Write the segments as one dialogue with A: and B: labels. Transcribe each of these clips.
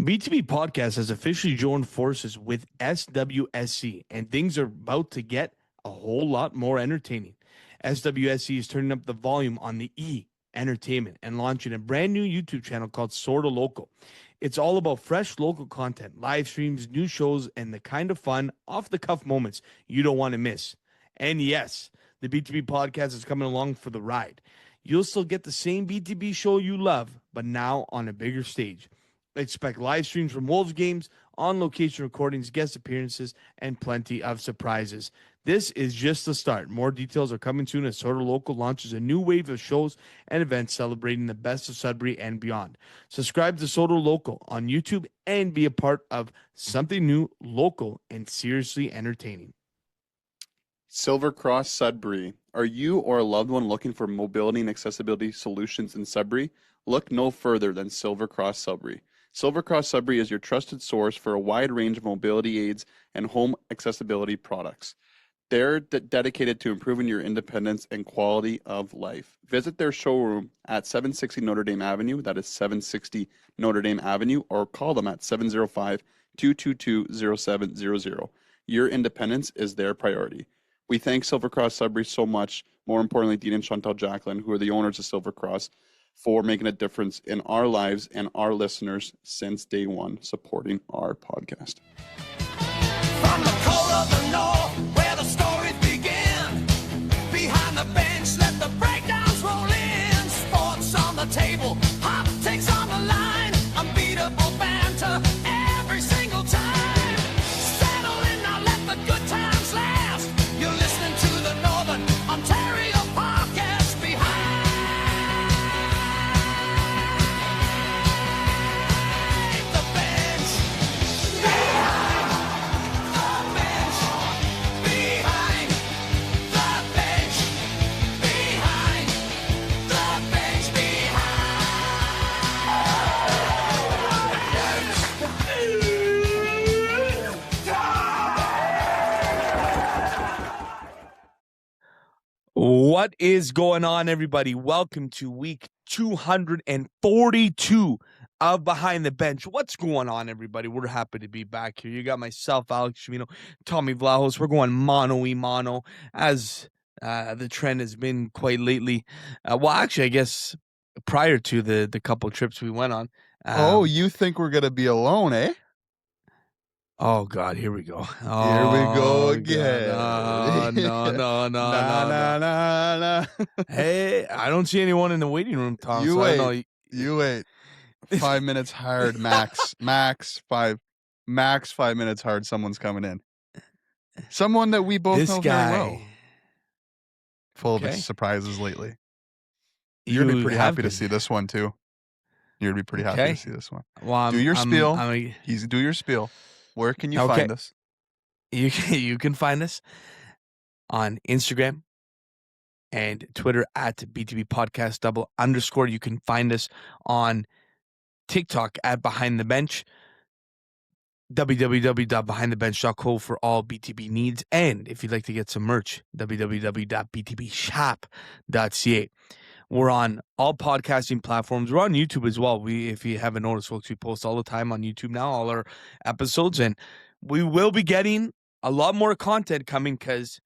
A: BTB Podcast has officially joined forces with SWSC, and things are about to get a whole lot more entertaining. SWSC is turning up the volume on the entertainment and launching a brand new YouTube channel called Sorta Local. It's all about fresh local content, live streams, new shows, and the kind of fun, off the cuff moments you don't want to miss. And yes, the BTB Podcast is coming along for the ride. You'll still get the same BTB show you love, but now on a bigger stage. Expect live streams from Wolves games, on-location recordings, guest appearances, and plenty of surprises. This is just the start. More details are coming soon as Sorta Local launches a new wave of shows and events celebrating the best of Sudbury and beyond. Subscribe to Sorta Local on YouTube and be a part of something new, local, and seriously entertaining.
B: Silver Cross Sudbury. Are you or a loved one looking for mobility and accessibility solutions in Sudbury? Look no further than Silver Cross Sudbury. Silver Cross Sudbury is your trusted source for a wide range of mobility aids and home accessibility products. They're dedicated to improving your independence and quality of life. Visit their showroom at 760 Notre Dame Avenue, that is 760 Notre Dame Avenue, or call them at 705-222-0700. Your independence is their priority. We thank Silver Cross Sudbury so much, more importantly, Dean and Chantal Jacqueline, who are the owners of Silver Cross, for making a difference in our lives and our listeners since day one, supporting our podcast.
C: From the cold of the north, where the stories begin, behind the bench, let the breakdowns roll in. Sports on the table, hot takes on the line, unbeatable banter every single time. Settle in now, let the good times last. You're listening to the Northern Ontario Podcast behind the bench. Behind the bench. Behind the bench. Behind the bench.
A: What is going on, everybody? Welcome to week 242 of Behind the Bench. What's going on, everybody? We're happy to be back here. You got myself, Alex Chimino, Tommy Vlahos. We're going mano-y-mano, as the trend has been quite lately. Well, actually, I guess prior to the couple trips we went on.
B: You think we're going to be alone, eh?
A: Oh, God, here we go.
B: Here we go again.
A: No.
B: Nah.
A: Hey, I don't see anyone in the waiting room, Tom.
B: You
A: so I don't
B: wait.
A: know.
B: You wait. 5 minutes hard, max. Max 5 minutes hard. Someone's coming in. Someone that we both
A: This
B: know
A: guy.
B: very well. Full
A: Okay.
B: of surprises lately. You're going to be pretty happy to see this one, too. You're going to be pretty happy to see this one.
A: Well,
B: Do your spiel.
A: do You can find us on Instagram and Twitter at BTB Podcast _. You can find us on TikTok at Behind the Bench, www.behindthebench.co for all BTB needs. And if you'd like to get some merch, www.btbshop.ca. We're on all podcasting platforms. We're on YouTube as well. If you haven't noticed, folks, we post all the time on YouTube now, all our episodes. And we will be getting a lot more content coming because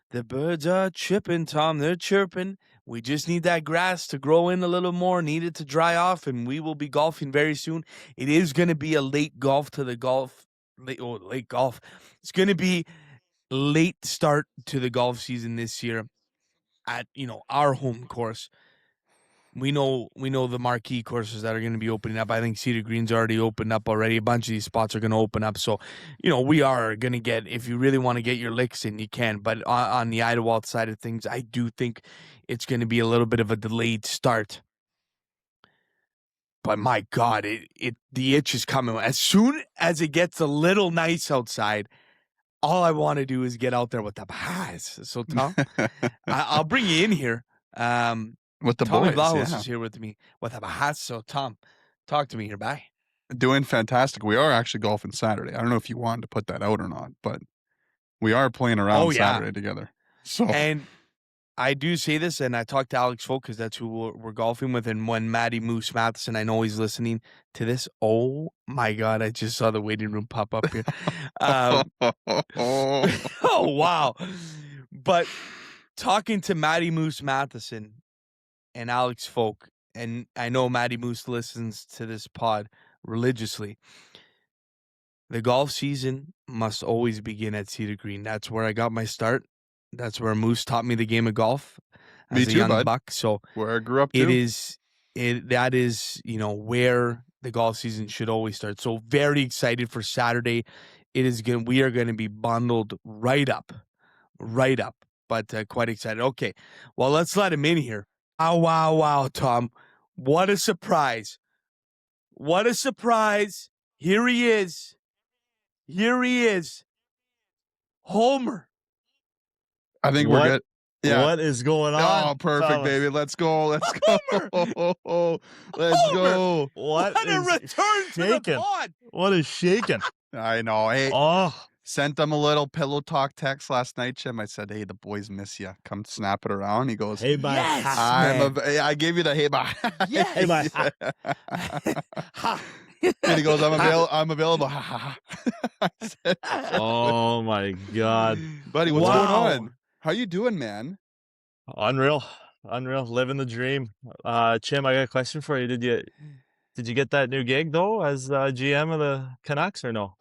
A: the birds are chirping, Tom. They're chirping. We just need that grass to grow in a little more, need it to dry off, and we will be golfing very soon. It is going to be a late golf. It's going to be late start to the golf season this year at, our home course. We know the marquee courses that are going to be opening up. I think Cedar Green's already opened up already. A bunch of these spots are going to open up. So, we are going to get, if you really want to get your licks in, you can. But on the Idlewild side of things, I do think it's going to be a little bit of a delayed start. But my God, the itch is coming. As soon as it gets a little nice outside, all I want to do is get out there with the bahas. So, Tom, I'll bring you in here.
B: With the
A: Tommy
B: boys,
A: Vlahos is here with me with a bahas. So, Tom, talk to me here. Bye.
B: Doing fantastic. We are actually golfing Saturday. I don't know if you wanted to put that out or not, but we are playing around Saturday together. So
A: And I do say this, and I talked to Alex Folk because that's who we're golfing with. And when Matty Moose Matheson, I know he's listening to this. Oh my God, I just saw the waiting room pop up here. Oh wow! But talking to Matty Moose Matheson and Alex Folk, and I know Matty Moose listens to this pod religiously. The golf season must always begin at Cedar Green. That's where I got my start. That's where Moose taught me the game of golf as
B: Me
A: a
B: too,
A: young
B: bud.
A: buck. So
B: Where I grew up too.
A: that is, where the golf season should always start. So very excited for Saturday. We are going to be bundled right up, but quite excited. Okay. Well, let's let him in here. Wow, Tom. What a surprise. What a surprise. Here he is. Homer.
B: I think we're good. Yeah.
D: What is going on?
B: Oh, perfect,
D: fellas?
B: baby. Let's go. Let's go. Let's go.
D: What
A: a
D: is
A: return to the
D: shaking?
A: pod.
D: What is shaking?
B: I know. Hey,
D: Oh,
B: sent them a little pillow talk text last night, Jim. I said, hey, the boys miss you. Come snap it around. He goes,
D: hey, bye.
A: Yes.
B: I gave you the hey, bye.
A: Yes.
D: Hey, bye.
A: Ha.
B: And he goes, I'm available. Ha, ha, ha. I said,
D: Oh my God.
B: buddy, what's
A: Wow.
B: going on? How you doing, man?
D: Unreal. Living the dream. Chim, I got a question for you. Did you get that new gig though as GM of the Canucks or no?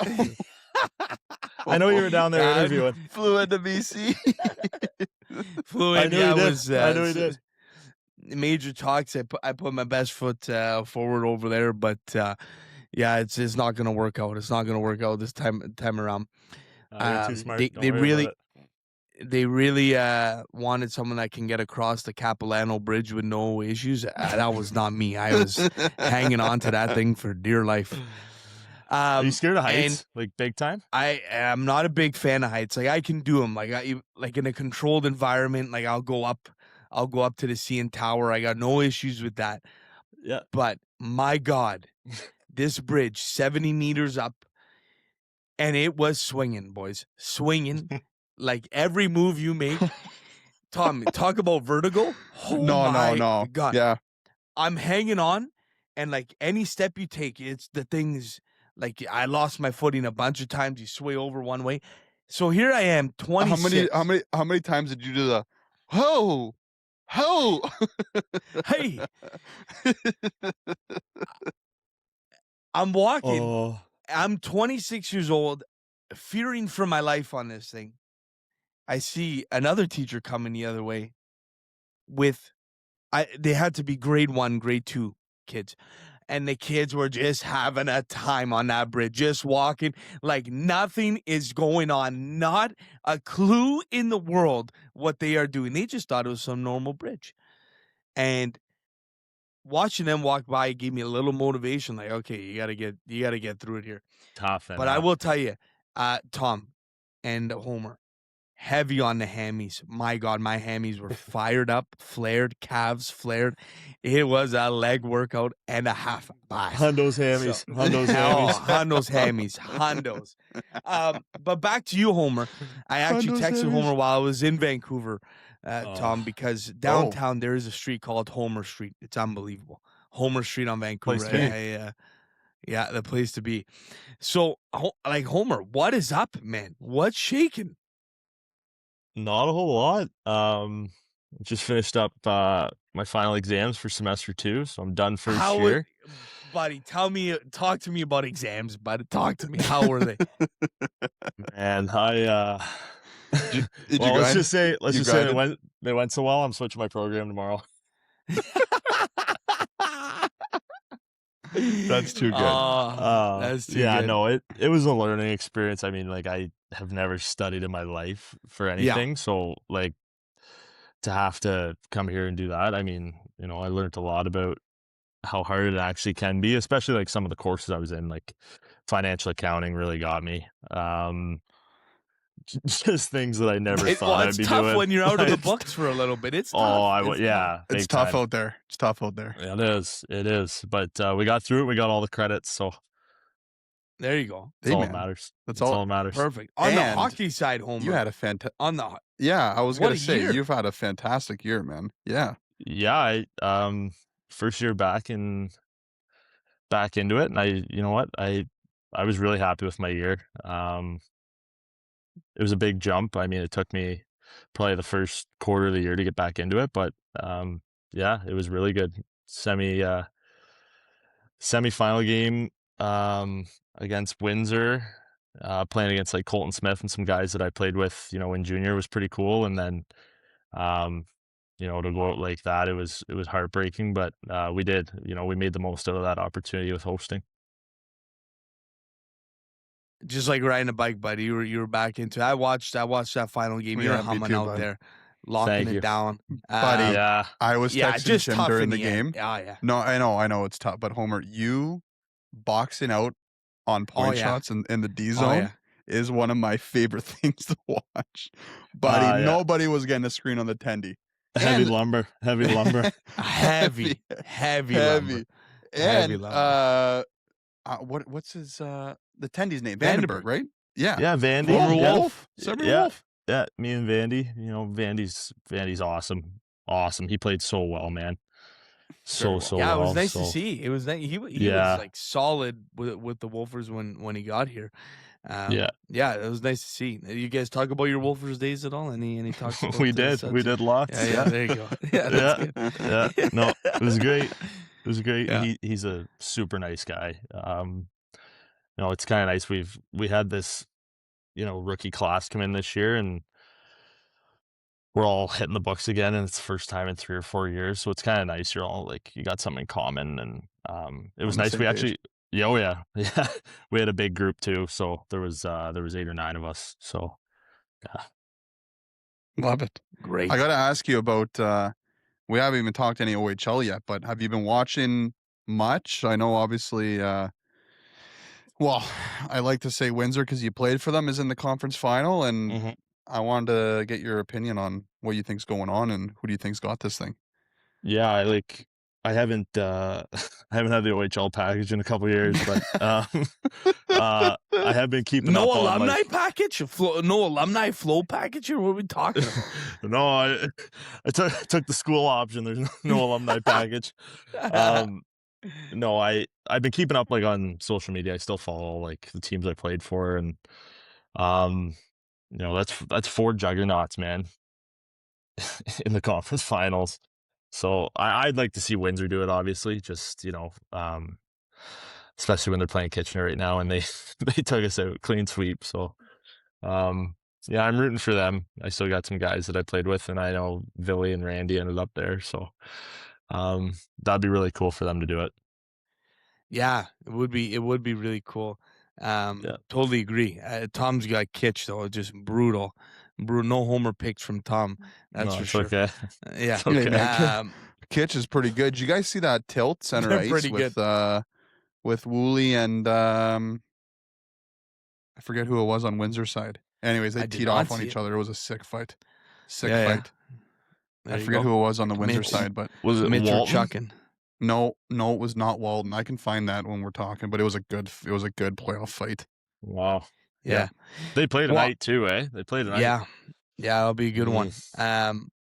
D: I know you were down there interviewing.
B: Flew into BC.
A: Flew
D: I
A: in.
D: knew
A: Yeah,
D: he
A: it
D: did.
A: was,
D: I knew he did.
A: Major talks. I put my best foot forward over there, but yeah, it's not going to work out. It's not going to work out this time around.
D: You're too smart.
A: They
D: Don't worry
A: really
D: about it.
A: they really wanted someone that can get across the Capilano Bridge with no issues. That was not me. I was hanging on to that thing for dear life.
D: Are you scared of
A: and
D: heights? Like big time?
A: I am not a big fan of heights. Like I can do them. Like in a controlled environment. Like I'll go up to the CN Tower. I got no issues with that.
D: Yeah.
A: But my God, this bridge 70 meters up, and it was swinging, boys, swinging. Like every move you make, Tom, talk about vertigo. Oh my
B: No.
A: God.
B: Yeah.
A: I'm hanging on, and like any step you take, it's the things like I lost my footing a bunch of times. You sway over one way. So here I am, 26.
B: How many times did you do the ho?
A: Hey, I'm walking.
D: Oh,
A: I'm 26 years old, fearing for my life on this thing. I see another teacher coming the other way they had to be grade 1, grade 2 kids. And the kids were just having a time on that bridge, just walking like nothing is going on. Not a clue in the world what they are doing. They just thought it was some normal bridge. And watching them walk by gave me a little motivation. Like, okay, you gotta get through it here.
D: tough.
A: But I will tell you, Tom and Homer, heavy on the hammies. My God, my hammies were fired up, flared, calves flared. It was a leg workout and a half.
D: Hondo's hammies.
A: So-
D: Hondo's
A: Oh,
D: hammies.
A: Hondo's hammies. Hondos. But back to you, Homer. I actually
D: Hondo's
A: texted
D: hammies.
A: Homer while I was in Vancouver, Tom,
D: Oh.
A: because downtown there is a street called Homer Street. It's unbelievable. Homer Street on Vancouver.
D: Place to be.
A: Yeah, the place to be. So, like, Homer, what is up, man? What's shaking?
D: Not a whole lot. Just finished up my final exams for semester 2, so I'm done for this year.
A: Buddy, talk to me about exams, bud. Talk to me. How were they?
D: And I
B: Did you
D: well, let's
B: grind?
D: just say
B: You
D: they went so well. I'm switching my program tomorrow.
B: That's too good.
A: That's too
D: yeah,
A: good.
D: no, it was a learning experience. I mean, like I have never studied in my life for anything, so like to have to come here and do that. I mean, I learned a lot about how hard it actually can be, especially like some of the courses I was in, like financial accounting really got me. Just things that I never thought I'd be doing.
A: It's tough when you're out of the
D: Like,
A: books for a little bit. It's tough.
D: yeah,
B: It's
D: big
B: tough
D: time.
B: out there. It's tough out there.
D: Yeah, it is. But we got through it. We got all the credits, so
A: There you go.
D: that's
B: Hey,
D: all
B: man.
D: that matters.
B: That's
D: That's
B: all-
D: all that matters.
A: Perfect. On the
B: And
A: hockey side, Homer.
B: You had a fantastic.
A: on the
B: Yeah, I was
A: What
B: gonna
A: a
B: say
A: year.
B: you've had a fantastic year, man. Yeah.
D: Yeah, first year back into it, and you know what, I was really happy with my year. It was a big jump. I mean, it took me probably the first quarter of the year to get back into it, but yeah, it was really good. Semi-final game against Windsor, playing against like Colton Smith and some guys that I played with, in junior was pretty cool. And then, to go out like that, it was heartbreaking, but we did, we made the most out of that opportunity with hosting.
A: Just like riding a bike, buddy. You were back into it. I watched that final game. You're
B: Yeah, me
A: humming
B: too,
A: out
B: bud.
A: there, locking
D: Thank
A: it
D: you.
A: down.
B: Buddy,
D: Yeah.
B: I was
A: Yeah,
B: texting
A: just
B: Tim
A: tough
B: during
A: in
B: the
A: the
B: game.
A: end. Oh, yeah.
B: No, I know it's tough, but Homer, you boxing out on point
A: yeah.
B: shots in the D
A: Oh,
B: zone
A: yeah.
B: is one of my favorite things to watch. Buddy,
D: Yeah.
B: nobody was getting a screen on the tendy.
D: Heavy
A: And-
D: lumber. Heavy lumber.
A: Heavy lumber.
B: And
A: Heavy lumber.
B: what's his the tendy's name?
A: Vandenberg.
B: Vandenberg, right? Yeah.
D: Yeah, Vandy.
A: Former
D: Yeah.
A: Wolf.
B: Sudbury
D: Yeah.
B: Wolf.
D: Yeah, me and Vandy. Vandy's awesome. Awesome. He played so well, man. So
B: well.
A: Yeah,
D: well.
A: it was nice to
D: so-
A: see. It was nice. He
D: Yeah.
A: was like solid with the Wolfers when he got here.
D: Yeah.
A: it was nice to see. You guys talk about your Wolfers days at all? Any talks? About
D: We did.
A: Suds?
D: We did lots.
A: Yeah, there you go. Yeah, that's
D: Yeah.
A: good.
D: Yeah. No, it was great. It was great.
A: Yeah.
D: He's a super nice guy. It's kind of nice. We had this, rookie class come in this year, and we're all hitting the books again, and it's the first time in 3 or 4 years. So it's kind of nice. You're all like, you got something in common, and it was
B: On the
D: nice.
B: same
D: We
B: page.
D: actually, yeah, we had a big group too. So there was 8 or 9 of us. So yeah.
B: Love it.
A: Great.
B: I got to ask you about, we haven't even talked any OHL yet, but have you been watching much? I know obviously, well, I like to say Windsor because you played for them is in the conference final, and
D: Mhm.
B: I wanted to get your opinion on what you think's going on and who do you think's got this thing?
D: Yeah, I haven't I haven't had the OHL package in a couple years, but I have been keeping
A: no
D: up on,
A: alumni
D: like,
A: package? No alumni flow package? Or what are we talking about?
D: no, I took the school option. There's no alumni package. No, I've been keeping up like on social media. I still follow like the teams I played for, and that's 4 juggernauts, man, in the conference finals. So I'd like to see Windsor do it, obviously, just, especially when they're playing Kitchener right now, and they took us out clean sweep. So, yeah, I'm rooting for them. I still got some guys that I played with, and I know Billy and Randy ended up there. So, that'd be really cool for them to do it.
A: Yeah, it would be really cool. Totally agree. Tom's got Kitch though, just brutal. No homer picks from Tom. That's
D: No,
A: for
D: it's
A: sure.
D: okay.
A: Yeah.
D: It's okay.
B: Hey, man, Kitch is pretty good. Did you guys see that tilt center
A: They're
B: ice
A: pretty
B: with Woolley and I forget who it was on Windsor side. Anyways, they
A: I did
B: teed
A: not
B: off on
A: see
B: each
A: it.
B: other. It was a sick fight.
A: Yeah.
B: Fight.
A: There
B: I
A: you
B: forget
A: go.
B: who it was on the Windsor
A: Mitch.
B: side, but
D: Was it
A: Mitch or
D: Walton?
A: chucking.
B: no, it was not Walden. I can find that when we're talking, but it was a good playoff fight.
D: Wow.
A: Yeah.
D: They played
A: Well-
D: tonight too, eh? They played tonight.
A: Yeah. Yeah, that'll be a good one.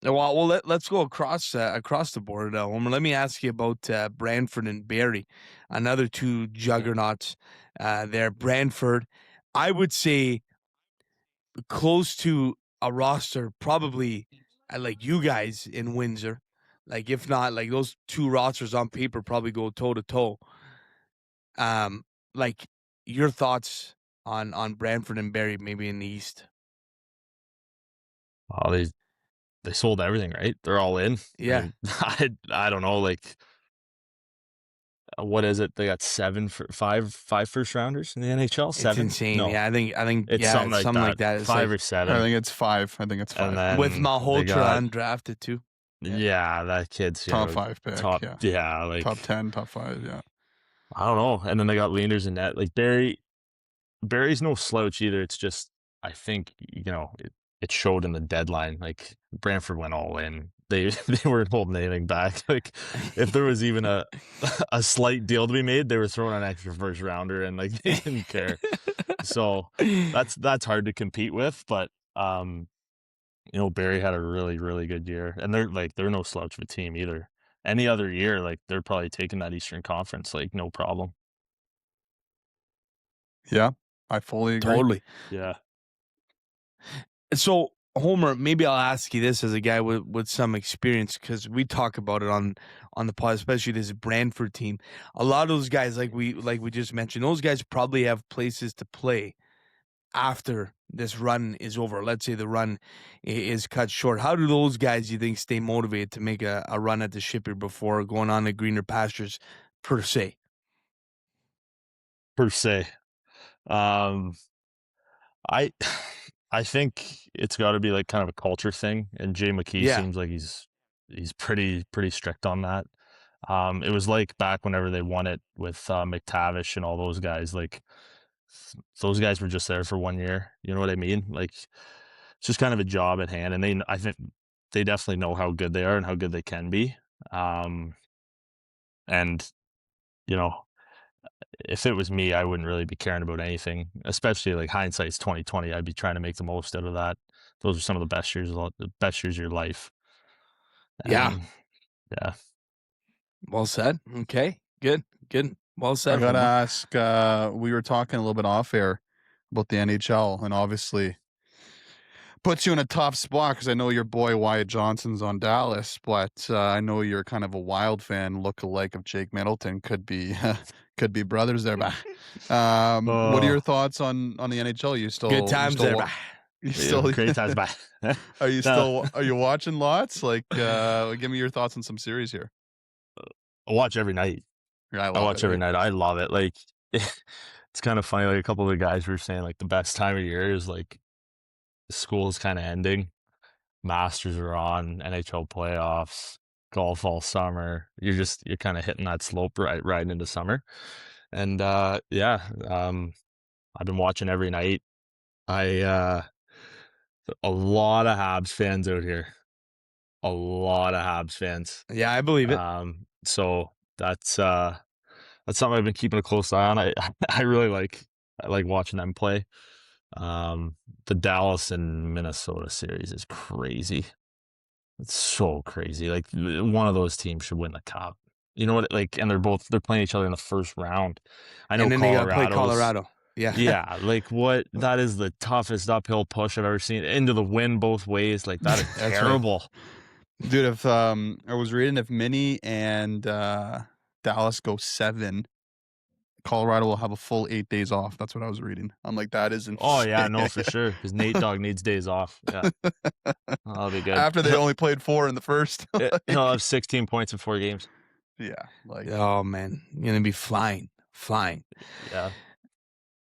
A: Well, let's go across the board. Homer, let me ask you about Brantford and Barrie, another 2 juggernauts there. Brantford, I would say, close to a roster, probably like you guys in Windsor. Like if not, like those 2 rosters on paper probably go toe to toe. Like your thoughts on Brantford and Barrie, maybe in the East.
D: Oh, they sold everything, right? They're all in.
A: Yeah.
D: I don't know, like, what is it? They got 5 first rounders in the NHL. 7.
A: It's insane.
D: No,
A: Yeah, I think
D: it's
A: yeah,
D: something like that.
A: It's
D: 5
A: like,
D: or 7.
B: I think it's 5.
D: And then
A: with
D: they
A: Malhotra
D: got-
A: undrafted too.
D: Yeah, that kid's
B: Top 5 pick.
D: top.
B: yeah.
D: Yeah, like
B: Top 10, top 5. Yeah.
D: I don't know. And then they got leaners in net. Like Barry's no slouch either. It's just I think it showed in the deadline. Like Brantford went all in. They weren't holding anything back. Like if there was even a slight deal to be made, they were throwing an extra first rounder, and like they didn't care. So that's hard to compete with. But Barrie had a really, really good year, and they're no slouch of a team either. Any other year, like, they're probably taking that Eastern Conference, like, no problem.
B: Yeah, I fully agree.
A: Totally.
D: Yeah.
A: So, Homer, maybe I'll ask you this as a guy with some experience, because we talk about it on the pod, especially this Brantford team. A lot of those guys, like we just mentioned, those guys probably have places to play after this run is over. Let's say the run is cut short. How do those guys, you think, stay motivated to make a run at the shipyard before going on to greener pastures, per se?
D: Per se. Um, I I think it's got to be like kind of a culture thing, and Jay McKee
A: Yeah.
D: seems like he's pretty strict on that. It was like back whenever they won it with McTavish and all those guys. Like those guys were just there for 1 year. You know what I mean? Like it's just kind of a job at hand, and I think they definitely know how good they are and how good they can be. And you know, if it was me, I wouldn't really be caring about anything, especially like hindsight's 2020. I'd be trying to make the most out of that. Those are some of the best years of your life.
A: Yeah.
D: And yeah.
A: Well said. Okay. Good. Well
B: I
A: said.
B: gotta
A: Homer.
B: ask, we were talking a little bit off air about the NHL, and obviously puts you in a tough spot because I know your boy Wyatt Johnson's on Dallas, but I know you're kind of a Wild fan, look-alike of Jake Middleton. Could be could be brothers there. What are your thoughts on the NHL? You still
A: Good times there.
B: You still
D: Great times. Bye.
B: are you watching lots? Like, give me your thoughts on some series here.
D: I watch every night.
B: Yeah,
D: I watch every night. I love it. Like it's kind of funny. Like a couple of the guys were saying, like the best time of year is like school is kind of ending. Masters are on, NHL playoffs, golf all summer. You're kind of hitting that slope right into summer. And I've been watching every night. A lot of Habs fans out here. A lot of Habs fans.
A: Yeah, I believe it.
D: So that's something I've been keeping a close eye on. I really like watching them play. The Dallas and Minnesota series is crazy. It's so crazy. Like one of those teams should win the cup. You know what? Like, and they're playing each other in the first round. I know,
A: and then they gotta play Colorado. Yeah.
D: Yeah, like that is the toughest uphill push I've ever seen. Into the wind both ways. Like that is terrible.
B: Right. Dude, if I was reading if Minnie and Dallas go 7, Colorado will have a full 8 days off. That's what I was reading. I'm like, that is insane.
D: Oh yeah, no, for sure. Because Nate Dogg needs days off. Yeah, that'll be good.
B: After they only played 4 in the first.
D: He'll have 16 points in 4 games.
B: Yeah, like
A: oh man, you're gonna be flying.
D: Yeah.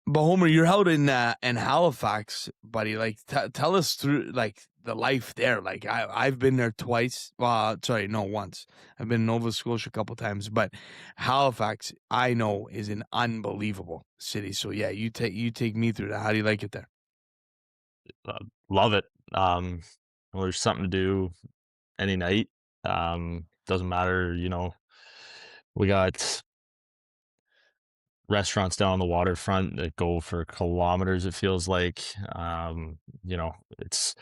A: But Homer, you're out in Halifax, buddy. Like, tell us through like the life there. Like, I've been there twice. Once. I've been in Nova Scotia a couple times, but Halifax, I know, is an unbelievable city. So yeah, you take me through that. How do you like it there?
D: Love it. Well, there's something to do any night. Doesn't matter. We got restaurants down on the waterfront that go for kilometers, it feels like. It's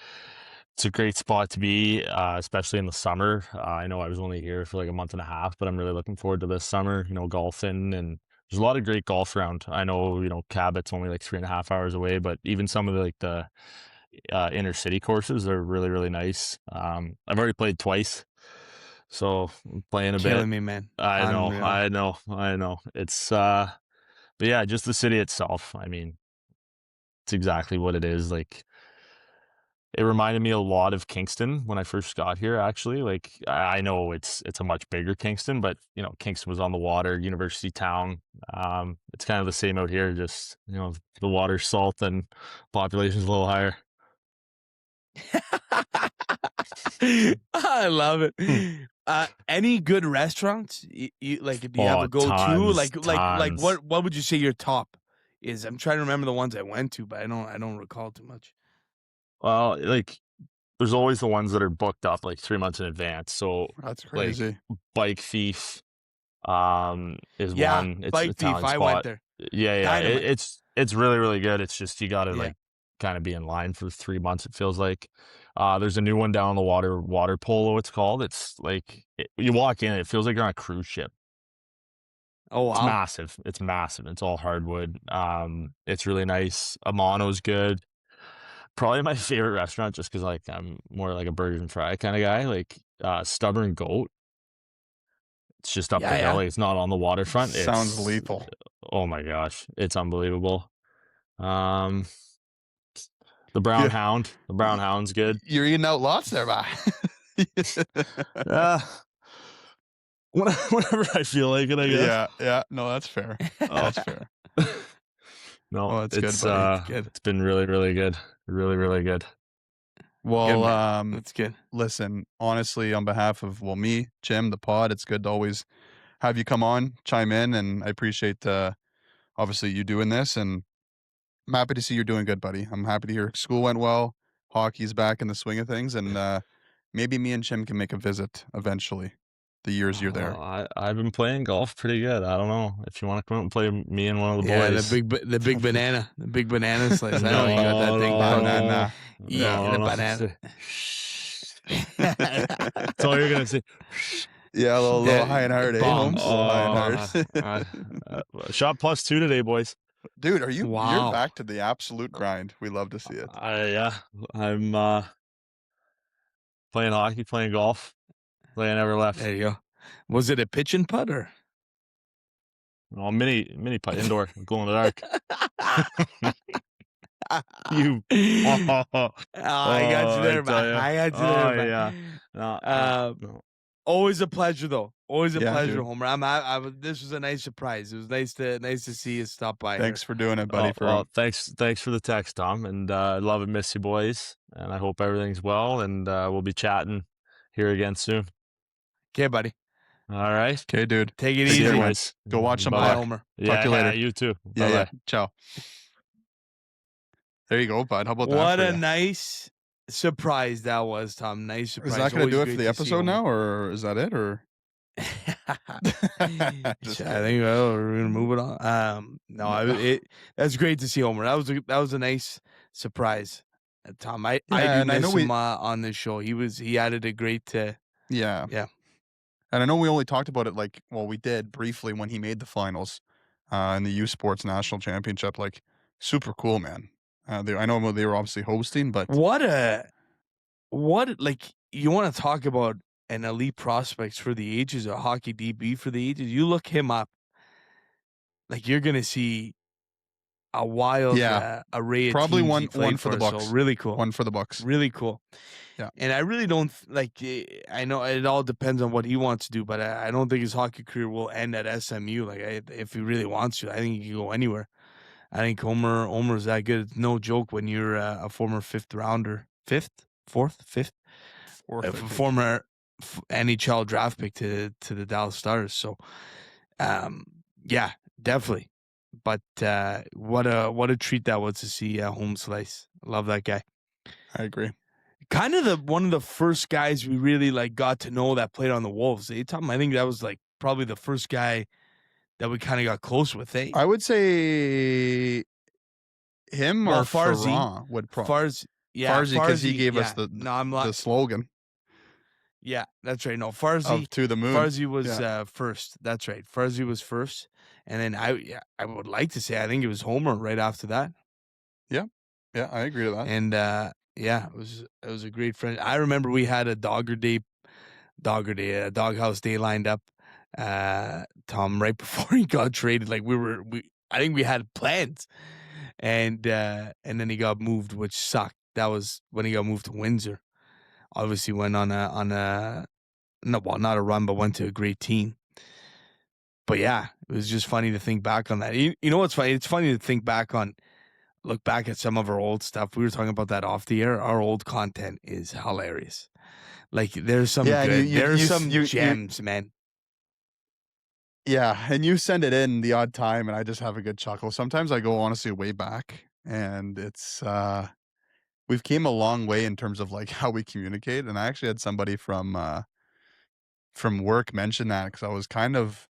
D: a great spot to be, especially in the summer. I know I was only here for like a month and a half, but I'm really looking forward to this summer, golfing, and there's a lot of great golf around. I know, Cabot's only like 3.5 hours away, but even some of the inner city courses are really, really nice. I've already played twice. So I'm playing a bit.
A: Killing me, man.
D: I know. It's but yeah, just the city itself. I mean, it's exactly what it is. Like, it reminded me a lot of Kingston when I first got here, actually. Like, I know it's a much bigger Kingston, but Kingston was on the water, university town. It's kind of the same out here, just the water's salt and population's a little higher.
A: I love it. Any good restaurants? You like? Do you have a go-to?
D: Tons.
A: Like what would you say your top is? I'm trying to remember the ones I went to, but I don't recall too much.
D: Well, like, there's always the ones that are booked up like 3 months in advance. So
B: that's crazy.
D: Like, Bike Thief, is one. It's
A: Bike Thief. I went there.
D: Yeah. It's really, really good. It's just you got to like kind of be in line for 3 months. It feels like. There's a new one down on the water polo, it's called. It's like you walk in, it feels like you're on a cruise ship.
A: Oh,
D: It's
A: wow.
D: massive. It's massive. It's all hardwood. It's really nice. Amano's good. Probably my favorite restaurant, just because like I'm more like a burger and fry kind of guy. Like Stubborn Goat. It's just up
A: Yeah,
D: the hill.
A: yeah.
D: Like, it's not on the waterfront.
B: Sounds
D: It's
B: lethal.
D: oh my gosh, it's unbelievable. The Brown
B: Yeah.
D: Hound. The Brown Hound's good.
B: You're eating out lots there, bye.
D: Yeah. Whenever I feel like it, I guess.
B: Yeah. No, that's fair. That's fair.
D: No,
B: Oh, that's good,
D: it's
B: buddy.
A: It's good.
D: it's been really, really good. Really, really good.
B: Well,
A: That's good.
B: listen, honestly, on behalf of me, Jim, the pod, it's good to always have you come on, chime in, and I appreciate obviously you doing this, and I'm happy to see you're doing good, buddy. I'm happy to hear school went well, hockey's back in the swing of things, and maybe me and Jim can make a visit eventually. The years you're there.
D: I've been playing golf pretty good. I don't know if you want to come out and play me and one of the
A: Yeah,
D: boys.
A: the big banana, the big banana slice. I know you got that thing.
B: Banana.
A: Yeah, the banana.
D: That's all you're gonna say.
B: Yeah, a little high and hard, eh,
A: bombs.
B: Holmes? High and hard.
D: Shot +2 today, boys.
B: Dude, are you?
A: Wow.
B: You're back to the absolute grind. We love to see it.
D: Yeah, I'm playing hockey, playing golf. Like I never left.
A: There you go. Was it a pitch and putt or?
D: Oh, mini putt indoor, glow in the dark. You.
A: I got you there, man. I got you there, man.
D: Yeah. No.
A: Always a pleasure, though. Always a
B: Yeah,
A: pleasure,
B: dude.
A: Homer. This was a nice surprise. It was nice to see you stop by.
B: Thanks for doing it, buddy.
D: Thanks for the text, Tom, and I love and miss you, boys, and I hope everything's well, and we'll be chatting here again soon.
A: Okay, buddy.
D: All right.
B: Okay, dude.
A: Take it
B: See
A: easy.
B: you,
D: boys.
B: Go watch some
A: Bye,
B: puck.
A: Homer.
B: Talk to you later.
D: You too.
B: Yeah,
D: Bye-bye.
B: Ciao. There you go, bud. How about that?
A: What
B: for
A: a
B: ya?
A: nice surprise that was, Tom. Nice surprise.
B: Is that going to do it
A: Always
B: for the
A: great to see
B: episode
A: Homer.
B: now, or is that it? Or
A: I
B: Just
A: think we're gonna move it on. No, that's great to see Homer. That was a nice surprise, Tom. I do
B: and I
A: miss
B: know
A: him on this show. He added a great.
B: yeah. And I know we only talked about it we did briefly when he made the finals in the U Sports National Championship. Like, super cool, man. I know they were obviously hosting, but
A: What you want to talk about an elite prospects for the ages, a hockey DB for the ages? You look him up, like you're gonna see a wild array of
B: probably
A: teams
B: one
A: he played
B: for the
A: for,
B: Bucks.
A: so really cool.
B: One for the Bucks.
A: Really cool.
B: Yeah.
A: And I really don't I know it all depends on what he wants to do, but I don't think his hockey career will end at SMU. If he really wants to, I think he can go anywhere. I think Homer's that good. It's no joke when you're a former fifth rounder. Fourth,
B: Fourth, I think.
A: former NHL draft pick to the Dallas Stars. So, yeah, definitely. But what a treat that was to see Home Slice. Love that guy.
B: I agree.
A: Kind of one of the first guys we really got to know that played on the Wolves. Tom, I think that was probably the first guy that we kind of got close with.
B: I would say him or
A: Farzy.
B: Ferrand would probably.
A: Farzy,
B: because he gave us
A: the
B: the slogan
A: Yeah, that's right. No, Farzy.
B: of To the Moon.
A: Farzy was first. That's right. Farzy was first, and then I would like to say I think it was Homer right after that.
B: Yeah, I agree to that.
A: And it was a great friend. I remember we had a doghouse day lined up. Tom, right before he got traded, I think we had plans, and then he got moved, which sucked. That was when he got moved to Windsor. Obviously, went on a not a run, but went to a great team. But yeah, it was just funny to think back on that. You know what's funny? It's funny to look back at some of our old stuff. We were talking about that off the air. Our old content is hilarious. There's some good. There's some gems, man.
B: Yeah, and you send it in the odd time, and I just have a good chuckle. Sometimes I go honestly way back, and it's we've came a long way in terms of how we communicate. And I actually had somebody from work mention that because I was kind of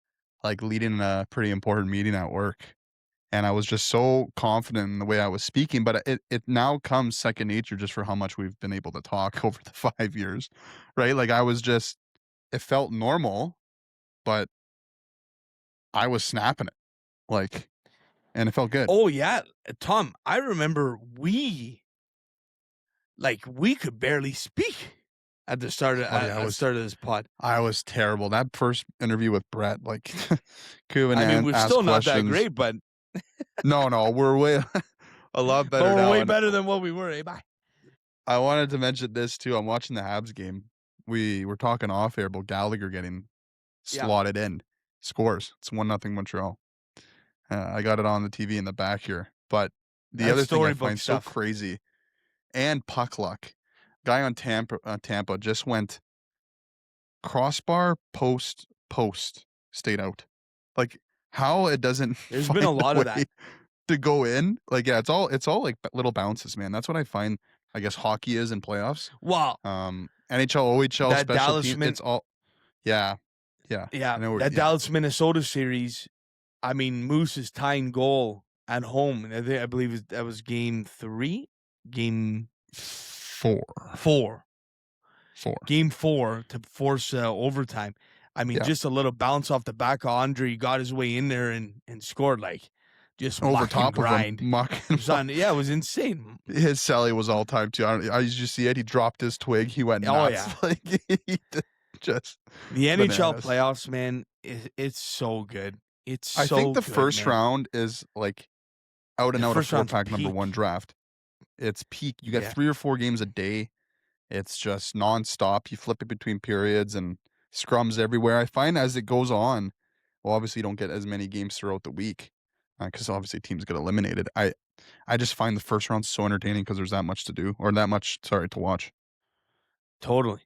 B: leading a pretty important meeting at work, And I was just so confident in the way I was speaking, but it now comes second nature just for how much we've been able to talk over the 5 years, right? Like it felt normal, but I was snapping it, like, and it felt good.
A: Oh yeah, Tom, I remember we could barely speak at the start of start of this pod.
B: I was terrible. That first interview with Brett, like, Cuban,
A: I mean, we're
B: asked
A: still not
B: questions.
A: that great, but
B: No, we're way a lot better
A: but we're
B: now.
A: way
B: and
A: better than what we were. Eh? Bye.
B: I wanted to mention this too. I'm watching the Habs game. We were talking off air about Gallagher getting slotted in. Scores. It's 1-0 Montreal. I got it on the TV in the back here. But the
A: That's
B: other thing I
A: storybook
B: find
A: stuff.
B: so crazy, and puck luck. Guy on Tampa just went crossbar, post, stayed out. Like, how it doesn't
A: There's
B: find
A: been a lot
B: way
A: of that.
B: to go in. Like, yeah, it's all like little bounces, man. That's what I find, I guess, hockey is in playoffs.
A: Wow.
B: NHL, OHL,
A: That
B: special
A: Dallas
B: team, it's all, yeah.
A: Yeah,
B: I know
A: that Dallas Minnesota series. I mean, Moose's tying goal at home. I believe that was game 3, game
B: 4.
A: game 4 to force overtime. I mean, just a little bounce off the back of Andre. He got his way in there and scored, like, just
B: over top
A: grind.
B: of him.
A: Yeah, it was insane.
B: His Sally was all time too. I used to see it. He dropped his twig. He went nuts.
A: Oh yeah,
B: like just
A: the NHL
B: bananas.
A: playoffs, man. It's so good. It's
B: I think the
A: good,
B: first
A: man.
B: round is like out and
A: The
B: out a
A: first round's
B: four-pack number
A: peak.
B: 1 draft. It's peak. You get
A: Yeah.
B: 3 or 4 games a day. It's just nonstop. You flip it between periods and scrums everywhere. I find as it goes on, well, obviously you don't get as many games throughout the week because obviously teams get eliminated. I just find the first round so entertaining because there's that much to do, or that much, to watch.
A: Totally.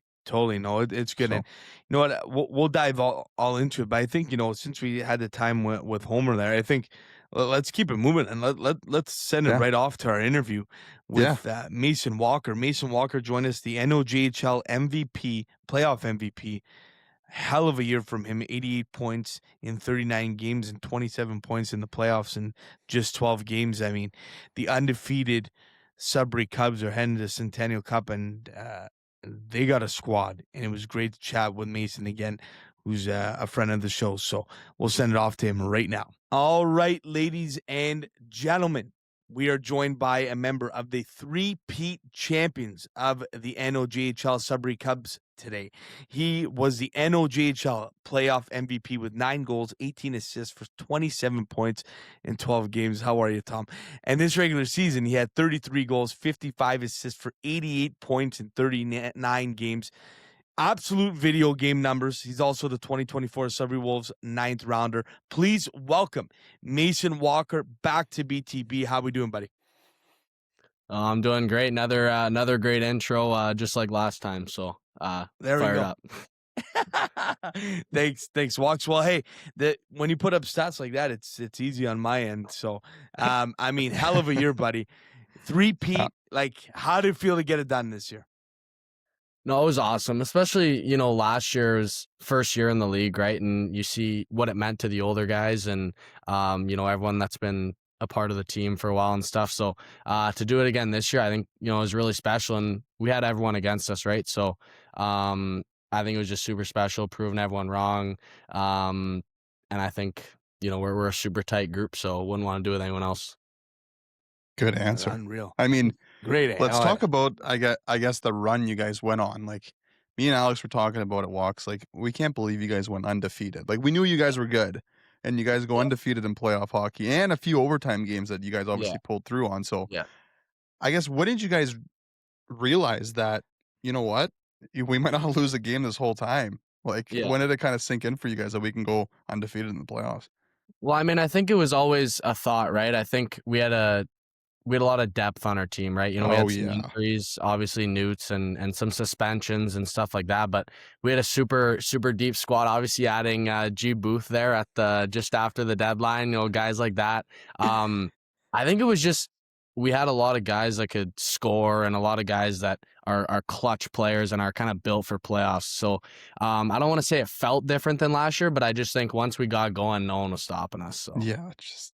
A: No, it's good.
B: So.
A: And you know what? We'll dive all into it. But I think, since we had the time with Homer there, I think let's keep it moving and let's send it right off to our interview with Mason Walker. Mason Walker joined us, the NOJHL MVP, playoff MVP. Hell of a year from him, 88 points in 39 games and 27 points in the playoffs in just 12 games. I mean, the undefeated Sudbury Cubs are heading to Centennial Cup, and they got a squad, and it was great to chat with Mason again, who's a friend of the show. So we'll send it off to him right now. All right, ladies and gentlemen, we are joined by a member of the 3 PEAT champions of the NOJHL Sudbury Cubs today. He was the NOJHL playoff MVP with 9 goals, 18 assists for 27 points in 12 games. How are you, Tom? And this regular season, he had 33 goals, 55 assists for 88 points in 39 games. Absolute video game numbers. He's also the 2024 Sudbury Wolves 9th rounder. Please welcome Mason Walker back to BTB. How we doing, buddy?
E: I'm doing great. Another great intro, just like last time. So
A: there we go.
E: Up.
A: Thanks, Walks. Well, hey, when you put up stats like that, it's easy on my end. So, I mean, hell of a year, buddy. 3 PEAT. Like, how did it feel to get it done this year?
E: No, it was awesome, especially, last year's first year in the league, right? And you see what it meant to the older guys and, everyone that's been a part of the team for a while and stuff. So to do it again this year, I think, it was really special, and we had everyone against us, right? So I think it was just super special, proving everyone wrong. And I think, we're a super tight group, so wouldn't want to do it with anyone else.
B: Good answer.
A: Unreal.
B: I mean,
A: great.
B: Let's talk about, I guess, the run you guys went on. Like, me and Alex were talking about it, Walks. Like, we can't believe you guys went undefeated. Like, we knew you guys were good, and you guys go undefeated in playoff hockey, and a few overtime games that you guys obviously pulled through on. So, I guess, what did you guys realize that, you know what, we might not lose a game this whole time? Like, when did it kind of sink in for you guys that we can go undefeated in the playoffs?
E: Well, I mean, I think it was always a thought, right? I think we had a lot of depth on our team, right? We had some injuries, obviously Newts and some suspensions and stuff like that, but we had a super, super deep squad, obviously adding G Booth there at just after the deadline, guys like that. I think it was just, we had a lot of guys that could score and a lot of guys that are clutch players and are kind of built for playoffs. So I don't want to say it felt different than last year, but I just think once we got going, no one was stopping us. So
B: yeah, just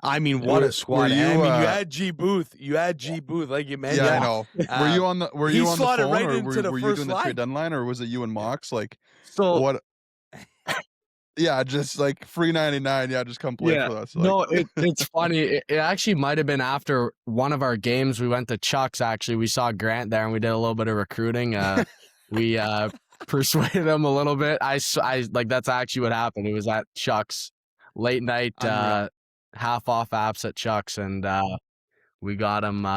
A: I mean, what a squad!
B: Were you,
A: I mean, you had G Booth, like you mentioned.
B: Yeah, I know. Were you on the
A: he
B: phone,
A: slotted right
B: or
A: into the
B: were you
A: first
B: doing the
A: line.
B: trade deadline, or was it you and Mox? Like,
E: So
B: what? Yeah, just like free 99. Yeah, just come play
E: yeah,
B: for us. Like,
E: no, it's funny. It actually might have been after one of our games. We went to Chuck's. Actually, we saw Grant there, and we did a little bit of recruiting. We persuaded him a little bit. I like that's actually what happened. It was at Chuck's late night half off apps at Chuck's, and we got him.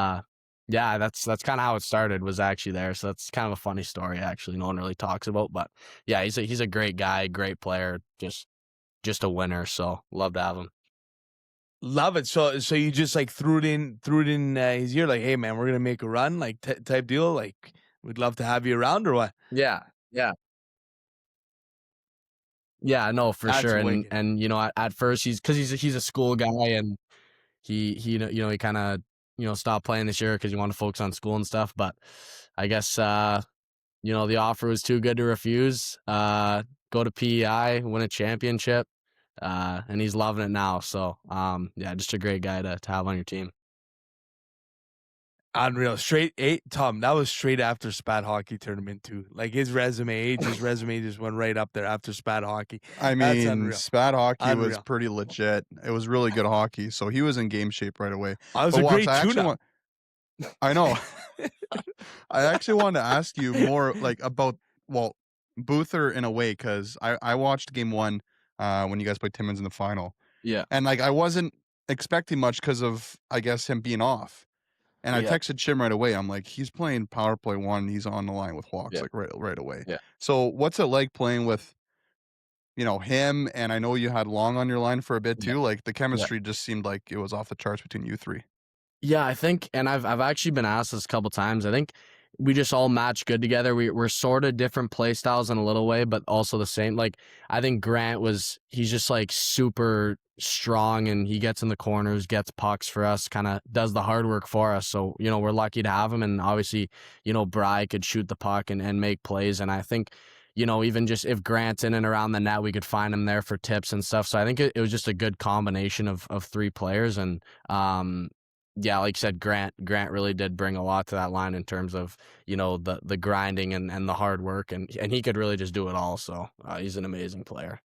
E: Yeah, that's kind of how it started. Was actually there, so that's kind of a funny story. Actually, no one really talks about, but yeah, he's a great guy, great player, just a winner. So love to have him.
A: Love it. So you just like threw it in his ear, like, hey man, we're gonna make a run, like type deal. Like, we'd love to have you around, or what?
E: Yeah, no, for
A: That's
E: sure.
A: wicked.
E: And you know, at first he's a school guy, and he he kind of stopped playing this year because he wanted to focus on school and stuff. But I guess the offer was too good to refuse. Go to PEI, win a championship, and he's loving it now. So yeah, just a great guy to have on your team.
A: Unreal. Tom, that was straight after Spat Hockey tournament too. Like his resume just went right up there after Spat Hockey.
B: I mean, Spat Hockey was
A: Unreal.
B: pretty legit. It was really good hockey, so he was in game shape right away.
A: I was a great tune-up.
B: I know. I actually wanted to ask you more like about Boother in a way, because I watched game 1 when you guys played Timmins in the final.
E: Yeah.
B: And like I wasn't expecting much because of, I guess, him being off. And I texted Chim right away. I'm like, he's playing power play 1. He's on the line with Hawks like right away.
E: Yeah.
B: So what's it like playing with, him? And I know you had Long on your line for a bit too. Like the chemistry just seemed like it was off the charts between you 3.
E: Yeah, I think, and I've actually been asked this a couple times. I think we just all match good together. We're sort of different play styles in a little way, but also the same. Like I think he's just like super strong, and he gets in the corners, gets pucks for us, kind of does the hard work for us. So we're lucky to have him, and obviously Bry could shoot the puck and make plays, and I think even just if Grant's in and around the net, we could find him there for tips and stuff. So I think it was just a good combination of 3 players, and yeah, like you said, Grant really did bring a lot to that line in terms of, the grinding and the hard work, and he could really just do it all. So he's an amazing player.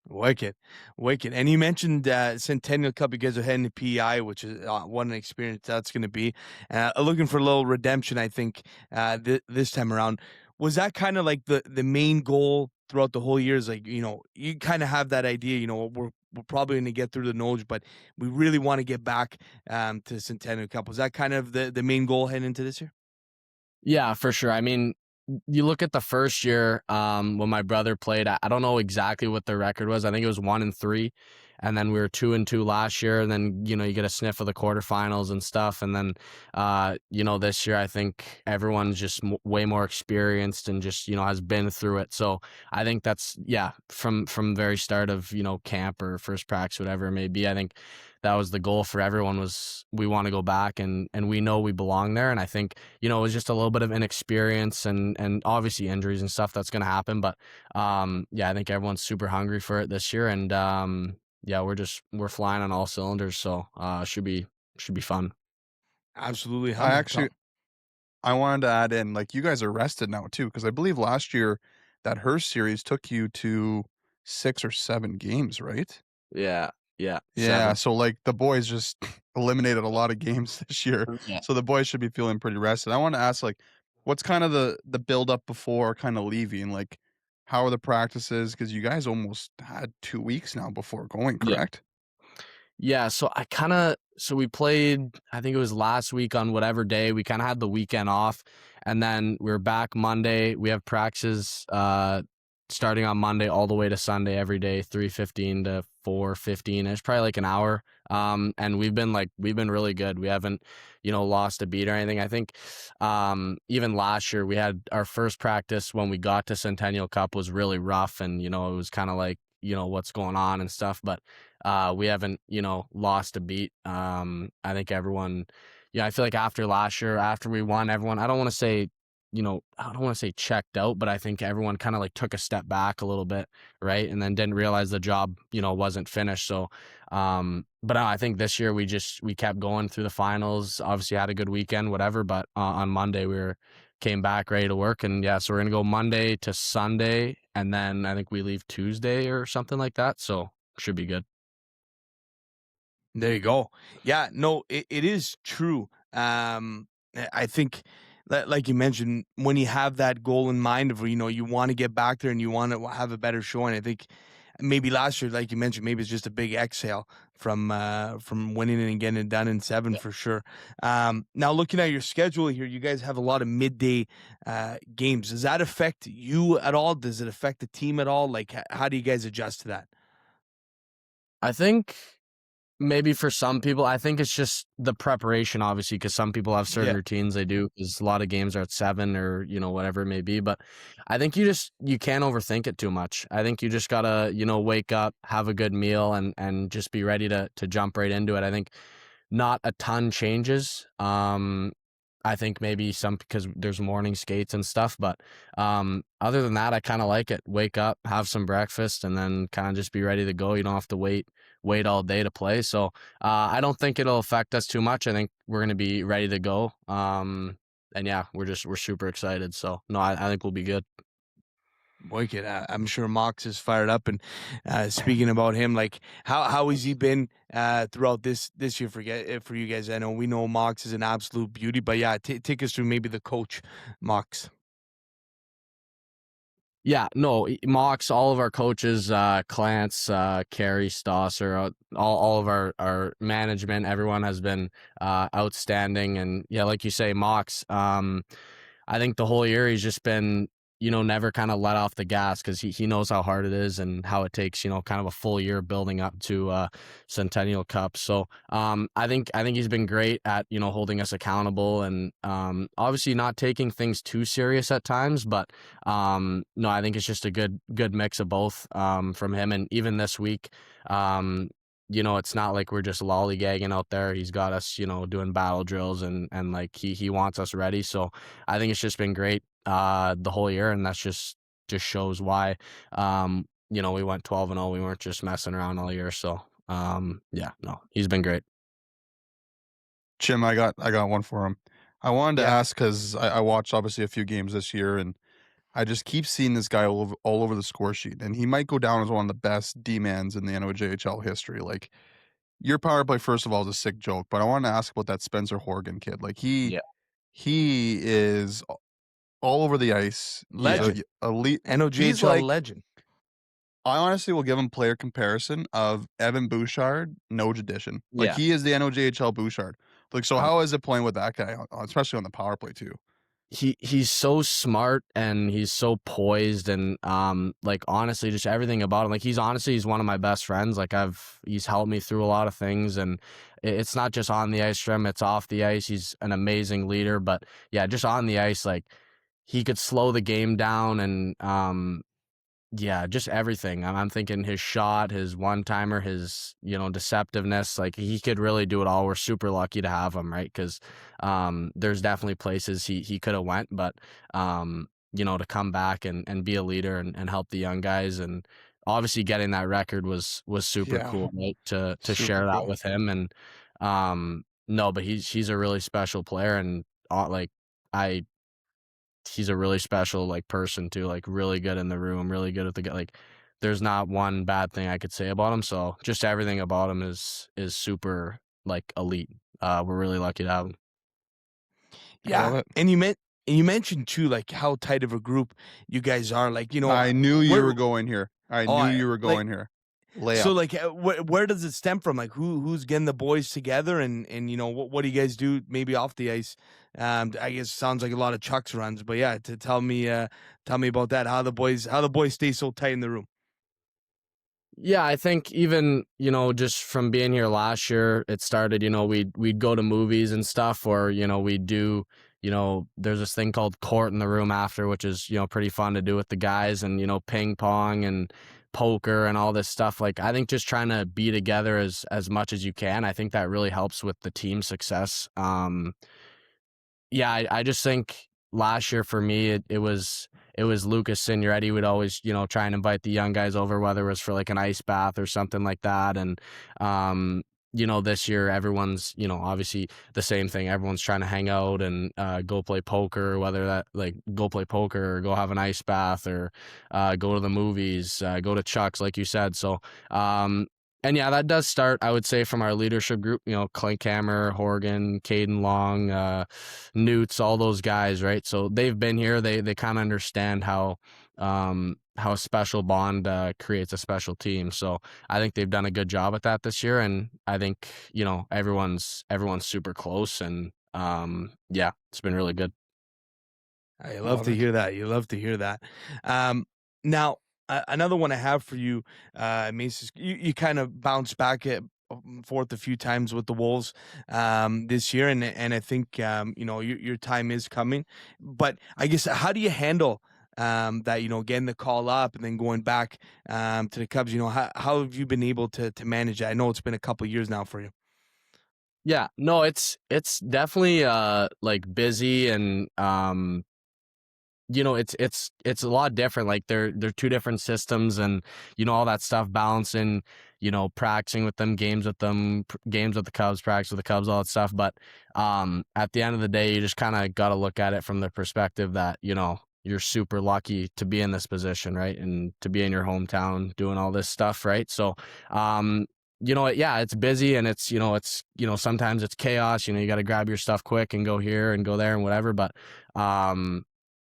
A: Wicked. And you mentioned Centennial Cup. You guys are heading to PEI, which is what an experience that's going to be. Looking for a little redemption, I think, this time around. Was that kind of like the main goal throughout the whole year? Is like, you kind of have that idea, we're probably going to get through the NOJHL, but we really want to get back to Centennial Cup. Was that kind of the main goal heading into this year?
E: Yeah, for sure. I mean, you look at the first year when my brother played, I don't know exactly what the record was. I think it was 1-3. And then we were 2-2 last year. And then, you get a sniff of the quarterfinals and stuff. And then, this year, I think everyone's just way more experienced and just, has been through it. So I think that's, from very start of, camp or first practice, whatever it may be, I think that was the goal for everyone, was we want to go back and we know we belong there. And I think, it was just a little bit of inexperience and obviously injuries and stuff that's going to happen. But I think everyone's super hungry for it this year. And we're flying on all cylinders. So should be fun.
A: Absolutely.
B: I wanted to add in, like, you guys are rested now too, because I believe last year that Hearst series took you to 6 or 7 games, right?
E: Yeah.
B: Yeah, so like the boys just eliminated a lot of games this year.
E: Yeah.
B: So the boys should be feeling pretty rested. I want to ask, like, what's kind of the build up before kind of leaving? Like, how are the practices? Because you guys almost had 2 weeks now before going, correct?
E: Yeah, so we played, I think it was last week on whatever day. We kind of had the weekend off, and then we were back Monday. We have practices starting on Monday all the way to Sunday every day, 3:15 to 4:15. It's probably like an hour. And we've been really good. We haven't, lost a beat or anything. I think even last year we had our first practice when we got to Centennial Cup was really rough, and it was kind of like, what's going on and stuff, but we haven't, lost a beat. I think everyone, I feel like after last year, after we won, everyone, I don't want to say I don't want to say checked out, but I think everyone kind of like took a step back a little bit, right? And then didn't realize the job, wasn't finished. So, but I think this year we kept going through the finals, obviously had a good weekend, whatever. But on Monday came back ready to work. And yeah, so we're going to go Monday to Sunday. And then I think we leave Tuesday or something like that. So should be good.
A: There you go. Yeah, no, it is true. I think, like you mentioned, when you have that goal in mind of, you want to get back there and you want to have a better showing, I think maybe last year, like you mentioned, maybe it's just a big exhale from winning and getting it done in 7 for sure. Now looking at your schedule here, you guys have a lot of midday games. Does that affect you at all? Does it affect the team at all? Like, how do you guys adjust to that?
E: I think maybe for some people, I think it's just the preparation, obviously, because some people have certain routines they do, because a lot of games are at 7 or, whatever it may be. But I think you can't overthink it too much. I think you just got to, wake up, have a good meal, and just be ready to jump right into it. I think not a ton changes. I think maybe some, because there's morning skates and stuff, but other than that, I kind of like it. Wake up, have some breakfast, and then kind of just be ready to go. You don't have to wait all day to play. So I don't think it'll affect us too much. I think we're going to be ready to go. And yeah, we're super excited. So no, I think we'll be good.
A: Wicked. I'm sure Mox is fired up. And speaking about him, like how has he been throughout this year for you guys? I know we know Mox is an absolute beauty, but yeah, take us through maybe the coach, Mox.
E: Yeah, no, Mox, all of our coaches, Clance, Carey, Stosser, all of our management, everyone has been outstanding. And yeah, like you say, Mox, I think the whole year he's just been, never kind of let off the gas, because he knows how hard it is and how it takes, kind of a full year building up to Centennial Cup. So I think he's been great at, holding us accountable, and obviously not taking things too serious at times. But no, I think it's just a good mix of both from him. And even this week, it's not like we're just lollygagging out there. He's got us, doing battle drills, and like he wants us ready. So I think it's just been great the whole year, and that's just shows why we went 12-0. We weren't just messing around all year. So yeah, no, he's been great.
B: Jim, I got one for him. I wanted to ask, because I watched obviously a few games this year, and I just keep seeing this guy all over the score sheet, and he might go down as one of the best D-mans in the NOJHL history. Like, your power play, first of all, is a sick joke, but I wanted to ask about that Spencer Horgan kid. Like, he is all over the ice.
A: Legend. Elite NOJHL legend.
B: I honestly will give him player comparison of Evan Bouchard, Noj edition. Like, he is the NOJHL Bouchard. Like, so how is it playing with that guy, especially on the power play too?
E: He's so smart, and he's so poised, and like, honestly, just everything about him. Like, he's one of my best friends. Like, he's helped me through a lot of things, and it's not just on the ice for him, it's off the ice. He's an amazing leader, but yeah, just on the ice, like, he could slow the game down, and yeah, just everything. I'm thinking his shot, his one-timer, his, deceptiveness, like, he could really do it all. We're super lucky to have him, right? Because there's definitely places he could have went, but to come back and be a leader and help the young guys, and obviously getting that record was super cool, right? To share that with him. And no, but he's a really special player, and he's a really special, like, person too, like, really good in the room, really good at the, like, there's not one bad thing I could say about him. So just everything about him is super, like, elite. We're really lucky to have him.
A: Yeah. And you mentioned too, like, how tight of a group you guys are. Like,
B: I knew you were going here. I knew you were going here.
A: So, like, where does it stem from? Like, who's getting the boys together, and what do you guys do maybe off the ice? I guess it sounds like a lot of Chuck's runs, but yeah, to tell me about that. How the boys stay so tight in the room.
E: Yeah, I think even, just from being here last year, it started, we'd go to movies and stuff, or, we'd do, there's this thing called court in the room after, which is, pretty fun to do with the guys, and, ping pong and poker and all this stuff. Like, I think just trying to be together as much as you can, I think that really helps with the team success. Yeah, I just think, last year for me, it was Lucas Signoretti would always, try and invite the young guys over, whether it was for like an ice bath or something like that. And, this year everyone's, obviously the same thing. Everyone's trying to hang out and go play poker, whether that like go play poker or go have an ice bath or go to the movies, go to Chuck's, like you said. So, and yeah, that does start, I would say, from our leadership group, Klinkhammer, Horgan, Caden Long, Newts, all those guys, right? So they've been here. They kind of understand how a special bond creates a special team. So I think they've done a good job at that this year. And I think, everyone's super close. And yeah, it's been really good.
A: I love to hear that. You love to hear that. Now, another one I have for you, Mace, you kind of bounced back forth a few times with the Wolves this year, and I think your time is coming. But I guess, how do you handle that, getting the call up and then going back to the Cubs? How have you been able to manage that? I know it's been a couple of years now for you.
E: Yeah, no, it's definitely like busy, and it's a lot different. Like they're two different systems, and all that stuff, balancing, practicing with them, games with them, games with the Cubs, practice with the Cubs, all that stuff. But at the end of the day, you just kind of got to look at it from the perspective that you're super lucky to be in this position, right, and to be in your hometown doing all this stuff, right? So yeah, it's busy, and it's sometimes it's chaos. You got to grab your stuff quick and go here and go there and whatever. But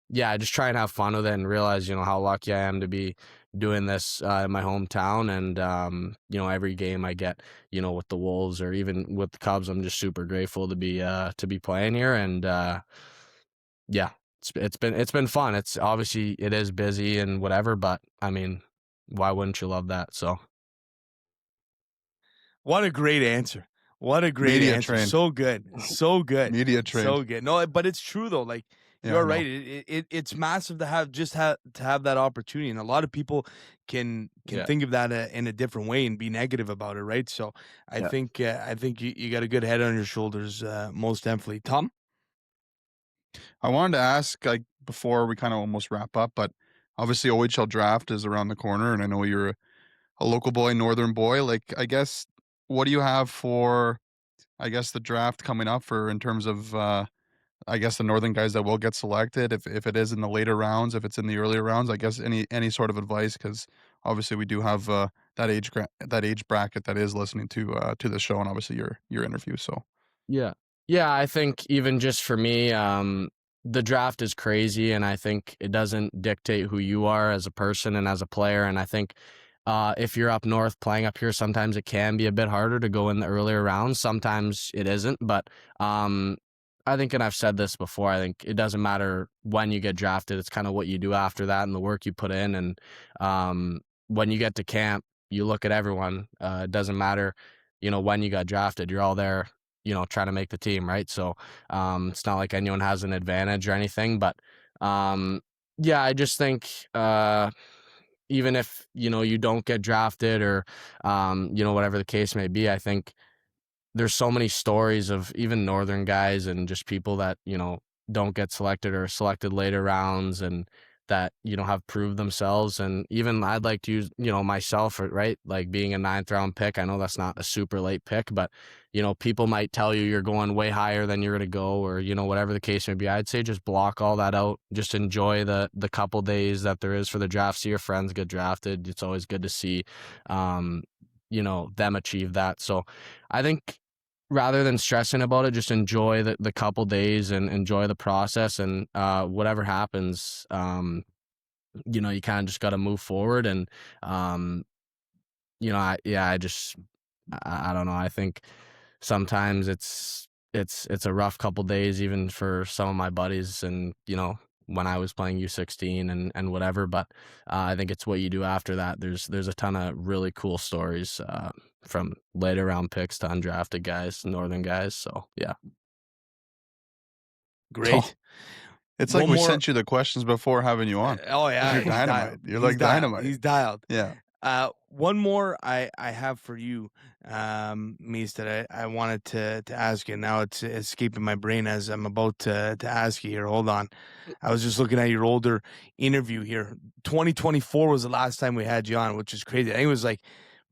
E: yeah, I just try and have fun with it and realize, how lucky I am to be doing this in my hometown. And, every game I get, with the Wolves or even with the Cubs, I'm just super grateful to be playing here. And, yeah, it's been fun. It's obviously, it is busy and whatever, but I mean, why wouldn't you love that? So.
A: What a great answer. What a great
B: Media
A: answer.
B: trained.
A: So good. So good.
B: Media trained.
A: So good. No, but it's true though. Like, you're right. It's massive to have that opportunity, and a lot of people can think of that in a different way and be negative about it, right? So I think you got a good head on your shoulders, most definitely. Tom,
B: I wanted to ask, like, before we kind of almost wrap up, but obviously OHL draft is around the corner, and I know you're a local boy, northern boy. Like, I guess, what do you have for, I guess, the draft coming up for in terms of I guess the northern guys that will get selected, if it is in the later rounds, if it's in the earlier rounds, I guess any sort of advice, because obviously we do have that age bracket that is listening to the show, and obviously your interview. So
E: Yeah, I think even just for me, the draft is crazy, and I think it doesn't dictate who you are as a person and as a player. And I think if you're up north playing up here, sometimes it can be a bit harder to go in the earlier rounds. Sometimes it isn't, but I think, and I've said this before, I think it doesn't matter when you get drafted. It's kind of what you do after that and the work you put in. And when you get to camp, you look at everyone. It doesn't matter, when you got drafted. You're all there, trying to make the team, right? So it's not like anyone has an advantage or anything. But yeah, I just think even if, you don't get drafted or, whatever the case may be, I think there's so many stories of even northern guys and just people that, don't get selected or selected later rounds and that, have proved themselves. And even I'd like to use, myself, right? Like being a 9th round pick. I know that's not a super late pick, but, people might tell you you're going way higher than you're going to go, or, whatever the case may be. I'd say just block all that out. Just enjoy the couple days that there is for the draft. See your friends get drafted. It's always good to see, them achieve that. So I think, rather than stressing about it, just enjoy the couple days and enjoy the process, and whatever happens, you kind of just got to move forward. And I don't know. I think sometimes it's a rough couple days, even for some of my buddies, and when I was playing U16 and whatever. But I think it's what you do after that. There's a ton of really cool stories from later round picks to undrafted guys, northern guys. So yeah.
A: Great.
B: Oh, it's like we sent you the questions before having you on.
A: Oh yeah,
B: You're dynamite. You're like dynamite.
A: He's dialed.
B: Yeah.
A: One more I have for you, Mace, that I wanted to ask you. Now it's escaping my brain as I'm about to ask you here. Hold on. I was just looking at your older interview here. 2024 was the last time we had you on, which is crazy. I think it was like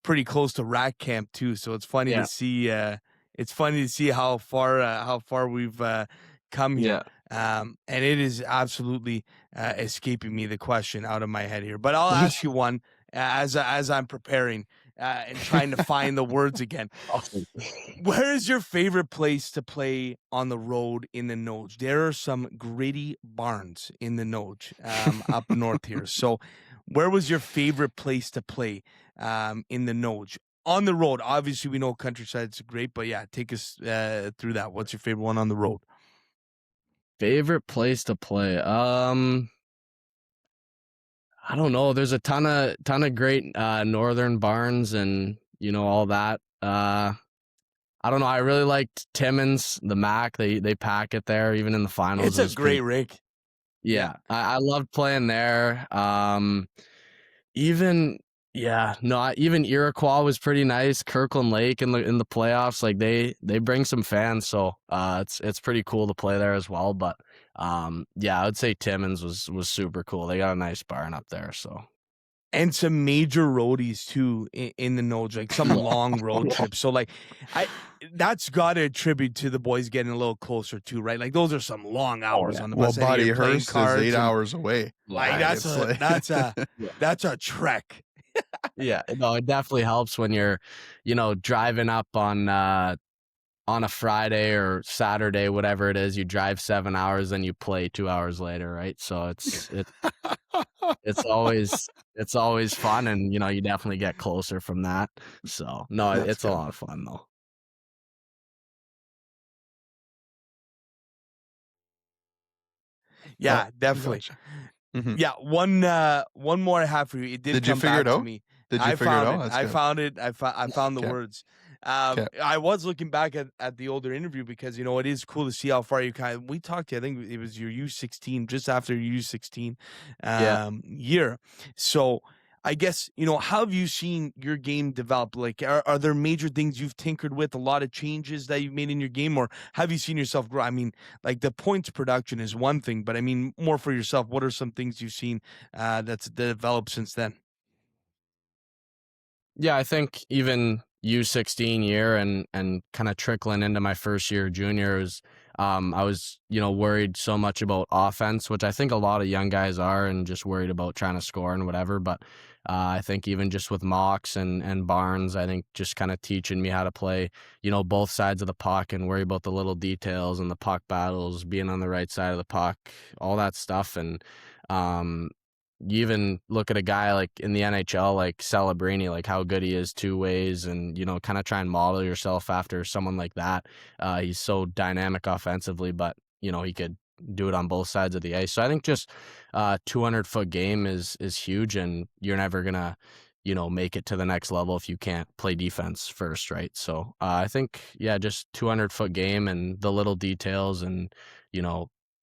A: pretty close to Rack Camp too. So it's funny to see. It's funny to see how far we've come here. And it is absolutely escaping me the question out of my head here. But I'll ask you one as I'm preparing and trying to find the words again. Where is your favorite place to play on the road in the NOJHL? There are some gritty barns in the NOJHL up north here. So where was your favorite place to play in the NOJHL? On the road, obviously we know Countryside's great, but yeah, take us through that. What's your favorite one on the road?
E: Favorite place to play? I don't know. There's a ton of great northern barns and all that. I don't know. I really liked Timmins, the Mac. They pack it there even in the finals.
A: It's a great rink.
E: Yeah, I loved playing there. Even Iroquois was pretty nice. Kirkland Lake in the playoffs, like they bring some fans, so it's pretty cool to play there as well. But yeah, I would say Timmins was super cool. They got a nice barn up there, so.
A: And some major roadies too in the NOJHL, like some long road trips. So like, that's got to attribute to the boys getting a little closer too, right? Like those are some long hours on the bus.
B: Well, Buddy Hearst is 8 hours away.
A: Like that's a trek.
E: Yeah, no, it definitely helps when you're, driving up on a Friday or Saturday, whatever it is. You drive 7 hours, and you play 2 hours later, right? So it's always fun, and you definitely get closer from that. So no, it's a lot of fun though.
A: Yeah, definitely.
B: Mm-hmm.
A: Yeah, one more I have for you. It did
B: you figure it out?
A: to me.
B: Did you figure it out?
A: I found it. I found the words. I was looking back at the older interview because it is cool to see how far you we talked to you. I think it was your U16, just after your U16 year. So I guess how have you seen your game develop? Like, are there major things you've tinkered with? A lot of changes that you've made in your game, or have you seen yourself grow? I mean, like the points production is one thing, but I mean more for yourself. What are some things you've seen that's developed since then?
E: Yeah, I think even U16 year and kind of trickling into my first year juniors, I was worried so much about offense, which I think a lot of young guys are, and just worried about trying to score and whatever. But I think even just with Mox and Barnes, I think just kind of teaching me how to play, both sides of the puck and worry about the little details and the puck battles, being on the right side of the puck, all that stuff. And you even look at a guy like in the NHL, like Celebrini, like how good he is two ways, and kind of try and model yourself after someone like that. He's so dynamic offensively, but he could do it on both sides of the ice. So I think just 200-foot game is huge, and you're never gonna make it to the next level if you can't play defense first, right? So I think just 200-foot game and the little details, and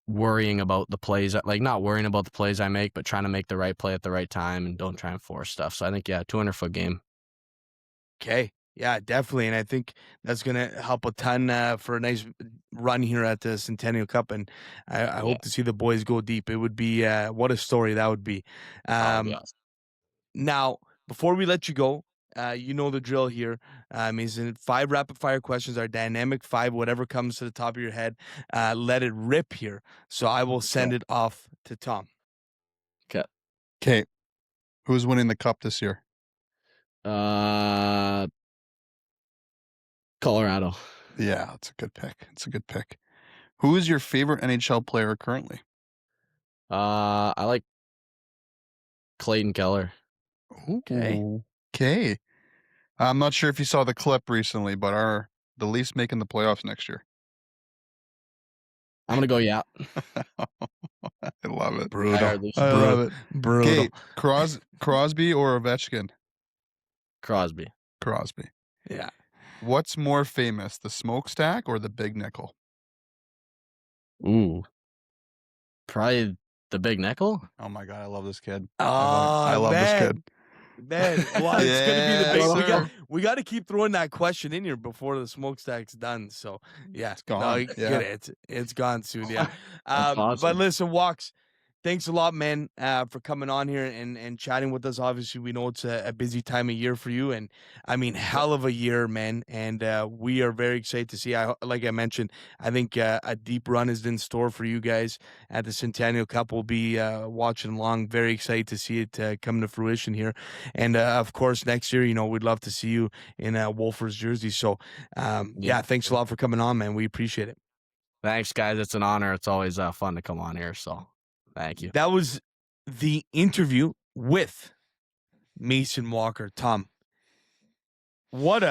E: worrying about the plays, like not worrying about the plays I make, but trying to make the right play at the right time and don't try and force stuff. So I think 200-foot game.
A: Okay. Yeah, definitely. And I think that's going to help a ton for a nice run here at the Centennial Cup. And I hope to see the boys go deep. It would be, what a story that would be. Now, before we let you go, you know the drill here. Is 5 rapid fire questions, our dynamic 5, whatever comes to the top of your head. Let it rip here. So I will send it off to Tom.
B: Okay. Who's winning the cup this year?
E: Colorado.
B: Yeah, that's a good pick. It's a good pick. Who is your favorite NHL player currently?
E: I like Clayton Keller.
B: Okay. I'm not sure if you saw the clip recently, but are the Leafs making the playoffs next year?
E: I'm gonna go
B: I love it.
A: Brutal.
B: I love it.
A: Brutal.
B: Okay, Crosby or Ovechkin?
E: Crosby.
A: Yeah.
B: What's more famous, the smokestack or the big nickel?
E: Ooh. Probably the big nickel.
B: Oh my God, I love this kid.
A: Oh,
B: I love this kid.
A: Man, well, it's gonna be the
B: Yes,
A: big.
B: sir.
A: We got to keep throwing that question in here before the smokestack's done. So yeah,
B: It's gone.
A: No,
B: Yeah.
A: it's gone soon. Yeah.
E: That's
A: But
E: awesome.
A: listen, Walks, thanks a lot, man, for coming on here and chatting with us. Obviously, we know it's a busy time of year for you, and I mean, hell of a year, man. And we are very excited to see. Like I mentioned, I think a deep run is in store for you guys at the Centennial Cup. We'll be watching along. Very excited to see it come to fruition here, and of course, next year, we'd love to see you in a Wolfers jersey. So, yeah, thanks a lot for coming on, man. We appreciate it.
E: Thanks, guys. It's an honor. It's always fun to come on here. So thank you.
A: That was the interview with Mason Walker. Tom, what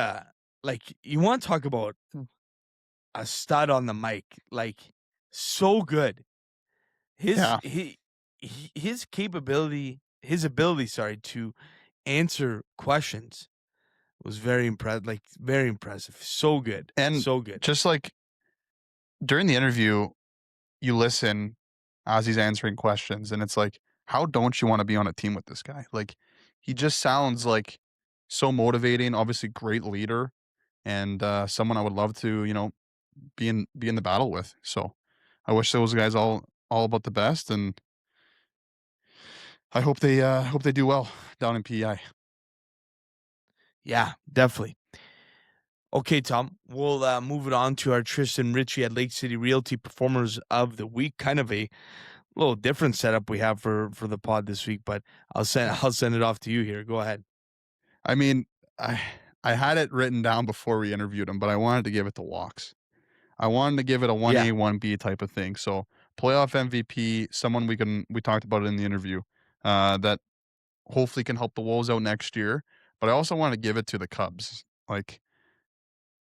A: you want to talk about a stud on the mic, so good. His ability, to answer questions was very impressive. So good.
B: And
A: so good.
B: Just like during the interview, you listen as he's answering questions, and it's like, how don't you want to be on a team with this guy? Like, he just sounds like so motivating. Obviously, great leader, and someone I would love to, be in the battle with. So, I wish those guys all about the best, and I hope they do well down in PEI.
A: Yeah, definitely. Okay, Tom, we'll move it on to our Tristan Ritchie at Lake City Realty Performers of the Week. Kind of a little different setup we have for the pod this week, but I'll send it off to you here. Go ahead.
B: I mean, I had it written down before we interviewed him, but I wanted to give it to Walks. I wanted to give it a 1A, 1B type of thing. So playoff MVP, someone we talked about it in the interview, that hopefully can help the Wolves out next year. But I also want to give it to the Cubs. Like,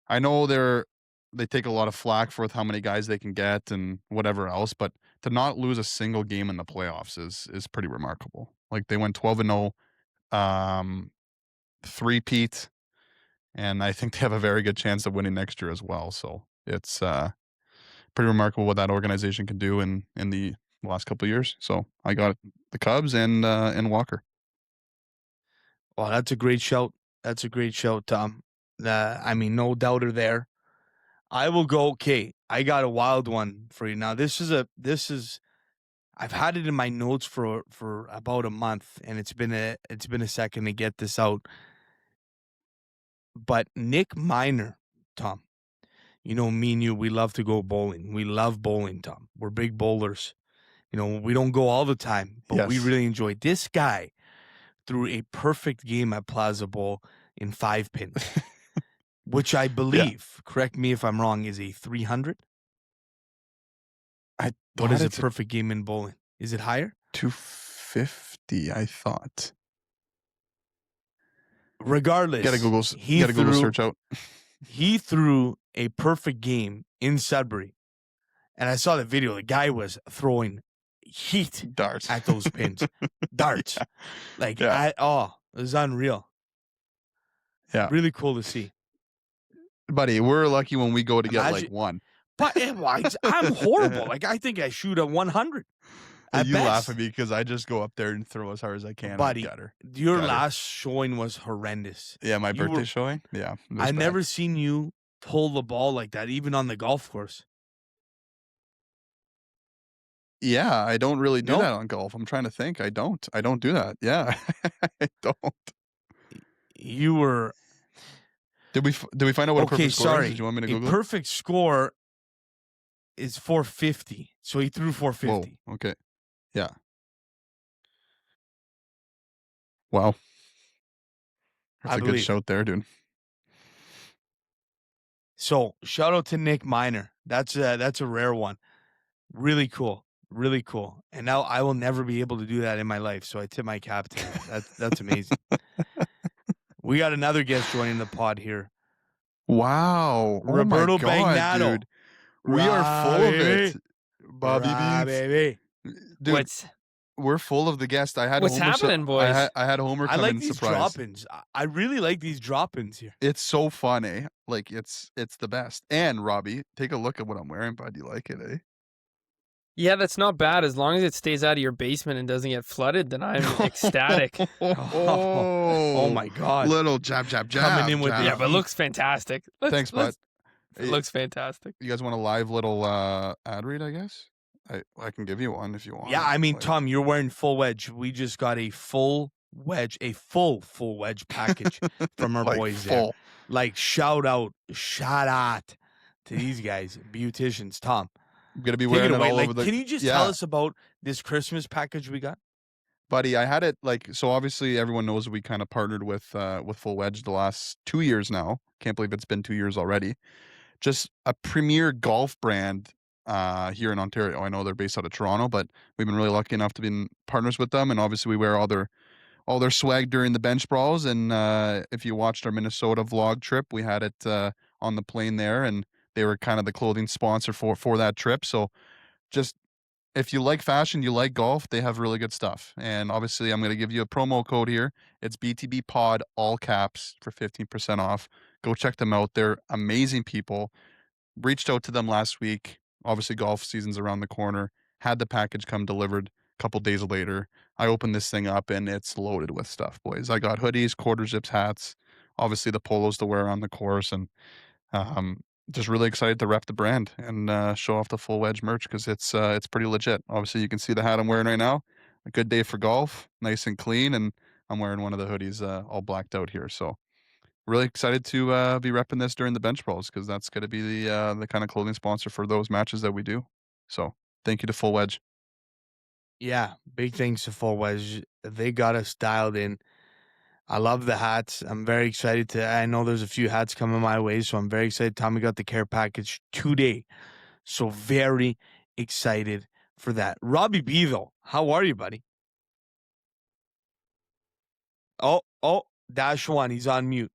B: I know they take a lot of flack for with how many guys they can get and whatever else, but to not lose a single game in the playoffs is pretty remarkable. Like, they went 12-0, 3-peat, and I think they have a very good chance of winning next year as well. So it's pretty remarkable what that organization can do in the last couple of years. So I got the Cubs and Walker.
A: Oh, that's a great shout. That's a great shout, Tom. I mean, no doubter there. I will go. Okay, I got a wild one for you. Now, this is I've had it in my notes for about a month, and it's been a second to get this out. But Nick Miner, Tom, me and you, we love to go bowling. We love bowling, Tom. We're big bowlers. We don't go all the time, but we really enjoy. This guy threw a perfect game at Plaza Bowl in 5 pins, which I believe, correct me if I'm wrong, is a 300. What is a perfect game in bowling? Is it higher?
B: 250, I thought.
A: Regardless,
B: Gotta Google search out.
A: He threw a perfect game in Sudbury, and I saw the video. The guy was throwing heat
B: darts
A: at those pins, darts. It was unreal.
B: Yeah,
A: really cool to see,
B: buddy. We're lucky when we go to get one.
A: But I'm horrible. I think I shoot a 100.
B: You laugh at me because I just go up there and throw as hard as I can.
A: Buddy,
B: and
A: your last showing was horrendous.
B: Yeah, my birthday showing. Yeah,
A: I've never seen you pull the ball like that, even on the golf course.
B: Yeah, I don't really do that on golf. I'm trying to think. I don't do that. Yeah, I don't.
A: You were.
B: Did we find out what a perfect score is? Did you want me to Google
A: it? Perfect score is 450. So he threw 450.
B: Whoa, okay. Yeah. Wow. That's a good shout there, dude.
A: So shout out to Nick Miner. That's a rare one. Really cool. Really cool. And now I will never be able to do that in my life. So I tip my cap to him. That's amazing. We got another guest joining the pod here.
B: Wow.
A: Roberto Bagnato.
B: Dude. We are full of it. Bobby Beans. Dude, we're full of the guest. I had
F: what's happening, boys?
B: I had Homer come in surprise.
A: I like these drop-ins. I really like these drop-ins here.
B: It's so fun, eh? Like, it's the best. And Robbie, take a look at what I'm wearing, bud. You like it, eh?
F: Yeah, that's not bad. As long as it stays out of your basement and doesn't get flooded, then I'm ecstatic.
A: Oh my God.
G: Little jab.
A: Coming in with the-
F: Yeah, but it looks fantastic.
G: Thanks, bud.
F: It looks fantastic.
G: You guys want a live little ad read, I guess? I can give you one if you want.
A: Yeah, I mean,
G: Like,
A: Tom, you're wearing full wedge. We just got a full wedge, a full wedge package from our
G: like
A: boys there.
G: full.
A: Like shout out to these guys, beauticians. Tom,
G: I'm gonna be
A: take
G: wearing
A: it
G: it
A: away.
G: all
A: Like,
G: over the.
A: can you just tell us about this Christmas package we got?
G: Buddy, I had it so obviously everyone knows we kind of partnered with Full Wedge the last 2 years now. Can't believe it's been 2 years already. Just a premier golf brand here in Ontario. I know they're based out of Toronto, but we've been really lucky enough to be in partners with them, and obviously we wear all their swag during the bench brawls. And if you watched our Minnesota vlog trip, we had it on the plane there, and they were kind of the clothing sponsor for that trip. So just if you like fashion, you like golf, they have really good stuff. And obviously, I'm going to give you a promo code here. It's BTB Pod, all caps, for 15% off. Go check them out. They're amazing people. Reached out to them last week. Obviously, golf season's around the corner. Had the package come delivered a couple days later. I opened this thing up, and it's loaded with stuff, boys. I got hoodies, quarter zips, hats, obviously the polos to wear on the course, and just really excited to rep the brand and show off the Full Wedge merch because it's pretty legit. Obviously, you can see the hat I'm wearing right now. A good day for golf, nice and clean, and I'm wearing one of the hoodies all blacked out here. So really excited to be repping this during the bench brawls because that's going to be the kind of clothing sponsor for those matches that we do. So thank you to Full Wedge.
A: Yeah, big thanks to Full Wedge. They got us dialed in. I love the hats. I'm very excited I know there's a few hats coming my way, so I'm very excited. Tommy got the care package today. So very excited for that. Robbie B, though, how are you, buddy? Oh, -1, he's on mute.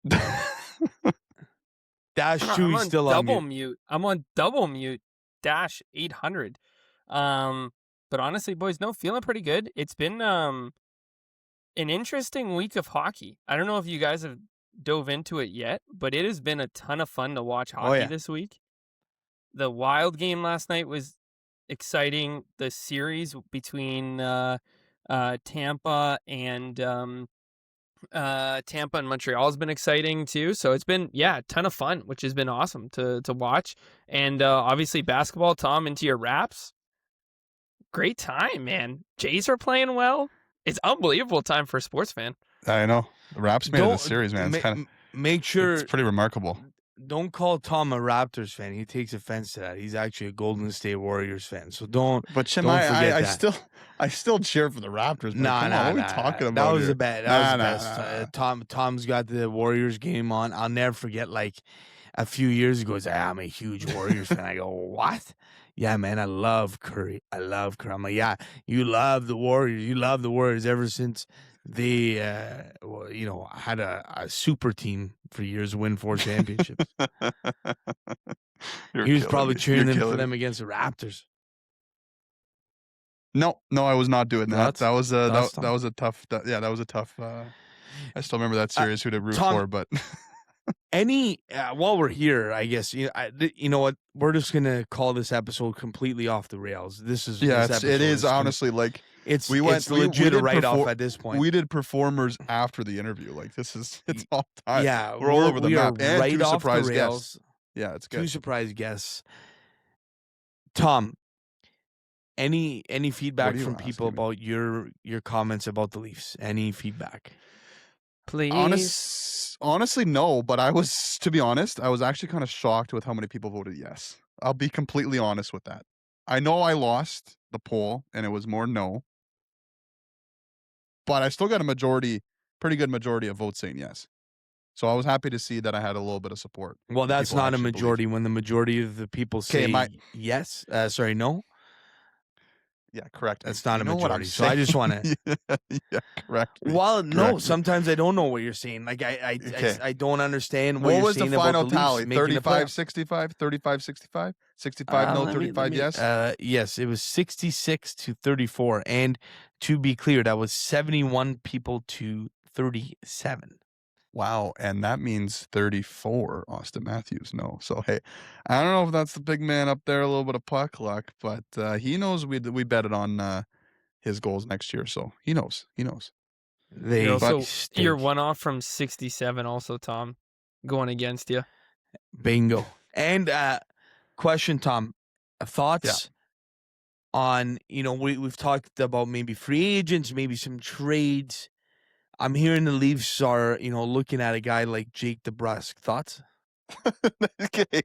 A: -2, he's still on
F: double
A: mute.
F: mute. I'm on double mute. -800. But honestly, boys, no, feeling pretty good. It's been an interesting week of hockey. I don't know if you guys have dove into it yet, but it has been a ton of fun to watch hockey this week. The Wild game last night was exciting. The series between Tampa and Montreal has been exciting too. So it's been a ton of fun, which has been awesome to watch. And obviously basketball, Tom, into your Raps. Great time, man. Jays are playing well. It's unbelievable time for a sports fan.
G: I know. The Raps made it a series, man. It's
A: make sure
G: it's pretty remarkable.
A: Don't call Tom a Raptors fan. He takes offense to that. He's actually a Golden State Warriors fan. So don't.
G: But Chim,
A: don't forget that.
G: I still cheer for the Raptors.
A: Nah,
G: what are we talking about?
A: That was
G: here?
A: the best. That was the best. Tom's got the Warriors game on. I'll never forget. Like a few years ago, he's like, I'm a huge Warriors fan. I go, what? Yeah, man, I love Curry. I'm like, yeah, you love the Warriors. You love the Warriors ever since they, had a super team for years, win 4 championships. He was probably cheering for them against the Raptors.
G: No, I was not doing that. That was a tough. That was a tough. I still remember that series. Who to root for, but.
A: While we're here, I guess you know what, we're just gonna call this episode completely off the rails. This is
G: it is honestly like
A: it's legit a write off at this point.
G: We did performers after the interview. Like it's all time.
A: Yeah,
G: we're all over the map. And
A: right
G: 2
A: off
G: surprise
A: the rails.
G: guests. Yeah, it's good.
A: 2 surprise guests. Tom, any feedback from people about your comments about the Leafs? Any feedback?
F: Please.
G: Honestly, no, but to be honest, I was actually kind of shocked with how many people voted yes. I'll be completely honest with that. I know I lost the poll and it was more no, but I still got a pretty good majority of votes saying yes. So I was happy to see that I had a little bit of support.
A: Well, that's not a majority when the majority of the people say yes. No.
G: Yeah, correct.
A: That's not a majority. So I just want to.
G: Yeah, correct.
A: Well, no. Sometimes I don't know what you're saying. Like I don't understand what you're saying about the Leafs.
G: What was the final tally? 35-65, 35-65, 65 no, 35 yes.
A: Yes, it was 66-34, and to be clear, that was 71 people to 37.
G: Wow, and that means 34, Austin Matthews. No. So, hey, I don't know if that's the big man up there, a little bit of puck luck, but he knows we betted on his goals next year, so he knows. He knows.
F: You're
A: They
F: you're one off from 67 also, Tom, going against you.
A: Bingo. And question, Tom, thoughts on, we've talked about maybe free agents, maybe some trades. I'm hearing the Leafs are, looking at a guy like Jake DeBrusk. Thoughts?
G: Okay,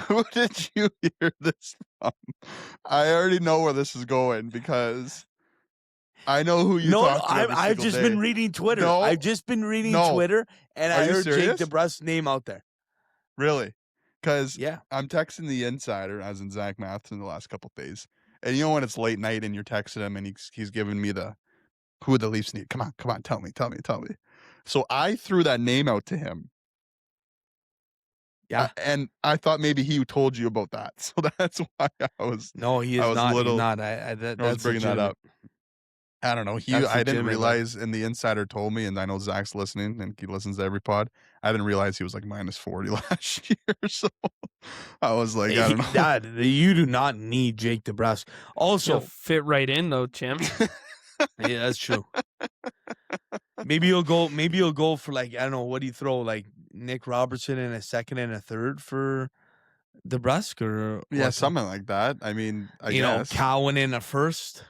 G: who did you hear this from? I already know where this is going because I know who you talk to every
A: I've
G: single
A: just
G: day.
A: been reading Twitter.
G: No,
A: I've just been reading
G: no.
A: Twitter, and
G: Are
A: I
G: you
A: heard
G: serious?
A: Jake DeBrusk's name out there.
G: Really? Because
A: Yeah.
G: I'm texting the insider, as in Zach Matheson, the last couple of days. And you know when it's late night and you're texting him and he's giving me who the Leafs need. Come on, tell me. So I threw that name out to him.
A: Yeah.
G: And I thought maybe he told you about that. So that's why I was.
A: No, he is
G: I was
A: not.
G: little-
A: He's not.
G: I was
A: That's
G: bringing that up. I don't know.
A: That's
G: I didn't
A: legitimate,
G: realize, and the insider told me, and I know Zach's listening, and he listens to every pod. I didn't realize he was like -40 last year. So I was like, I don't know.
A: Dad, you do not need Jake DeBrusk. Also,
F: You'll fit right in though, Jim.
A: yeah, that's true. Maybe you'll go for like, I don't know, what do you throw, like Nick Robertson in a second and a third for DeBrusk, or
G: Yeah,
A: what?
G: something like that. I mean, I guess.
A: Cowan in a first.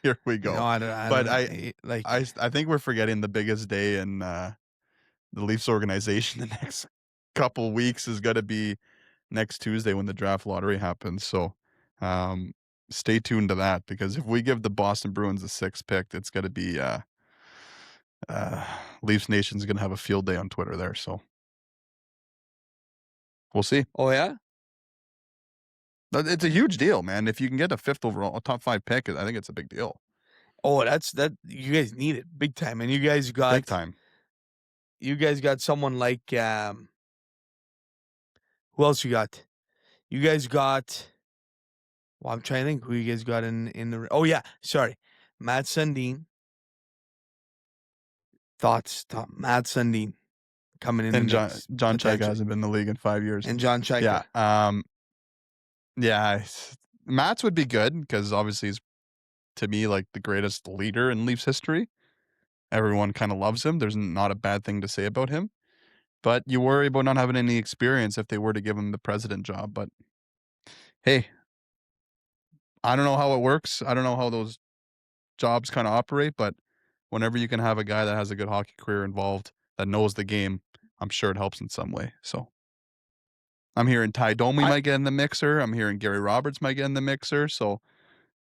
G: Here we go.
A: I
G: think we're forgetting the biggest day in the Leafs organization the next couple weeks is going to be next Tuesday when the draft lottery happens. So stay tuned to that, because if we give the Boston Bruins the 6th pick, it's going to be Leafs Nation's going to have a field day on Twitter there. So we'll see.
A: Oh, yeah?
G: It's a huge deal, man. If you can get a 5th overall, a top 5 pick, I think it's a big deal.
A: Oh, that you guys need it big time, and you guys got
G: Big time.
A: You guys got someone like who else you got? You guys got. Well, I'm trying to think who you guys got in the. Oh yeah, sorry, Matt Sundin. Thoughts, Tom? Matt Sundin coming in,
G: and
A: the
G: John Chayka hasn't been in the league in 5 years.
A: And John Chayka.
G: Yeah. Matt's would be good because obviously he's, to me, like the greatest leader in Leafs history. Everyone kind of loves him. There's not a bad thing to say about him. But you worry about not having any experience if they were to give him the president job. But hey, I don't know how it works. I don't know how those jobs kind of operate. But whenever you can have a guy that has a good hockey career involved, that knows the game, I'm sure it helps in some way. So I'm hearing Ty Domi might get in the mixer. I'm hearing Gary Roberts might get in the mixer. So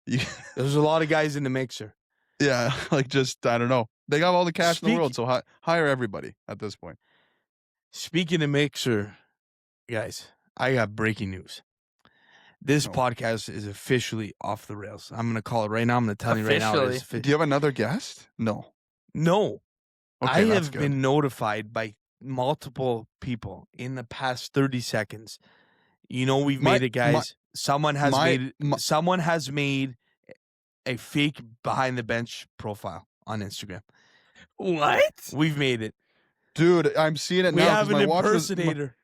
A: there's a lot of guys in the mixer.
G: Yeah, like just, I don't know. They got all the cash in the world, so hire everybody at this point.
A: Speaking of mixer, guys, I got breaking news. This podcast is officially off the rails. I'm going to call it right now. I'm going to tell you right now.
G: Do you have another guest? No.
A: Okay, I have
G: good.
A: been notified by multiple people in the past 30 seconds. We've made it, guys. Someone has made a fake behind the bench profile on Instagram.
F: What?
A: We've made it.
G: Dude, I'm seeing it now.
A: We have an
G: my
A: impersonator.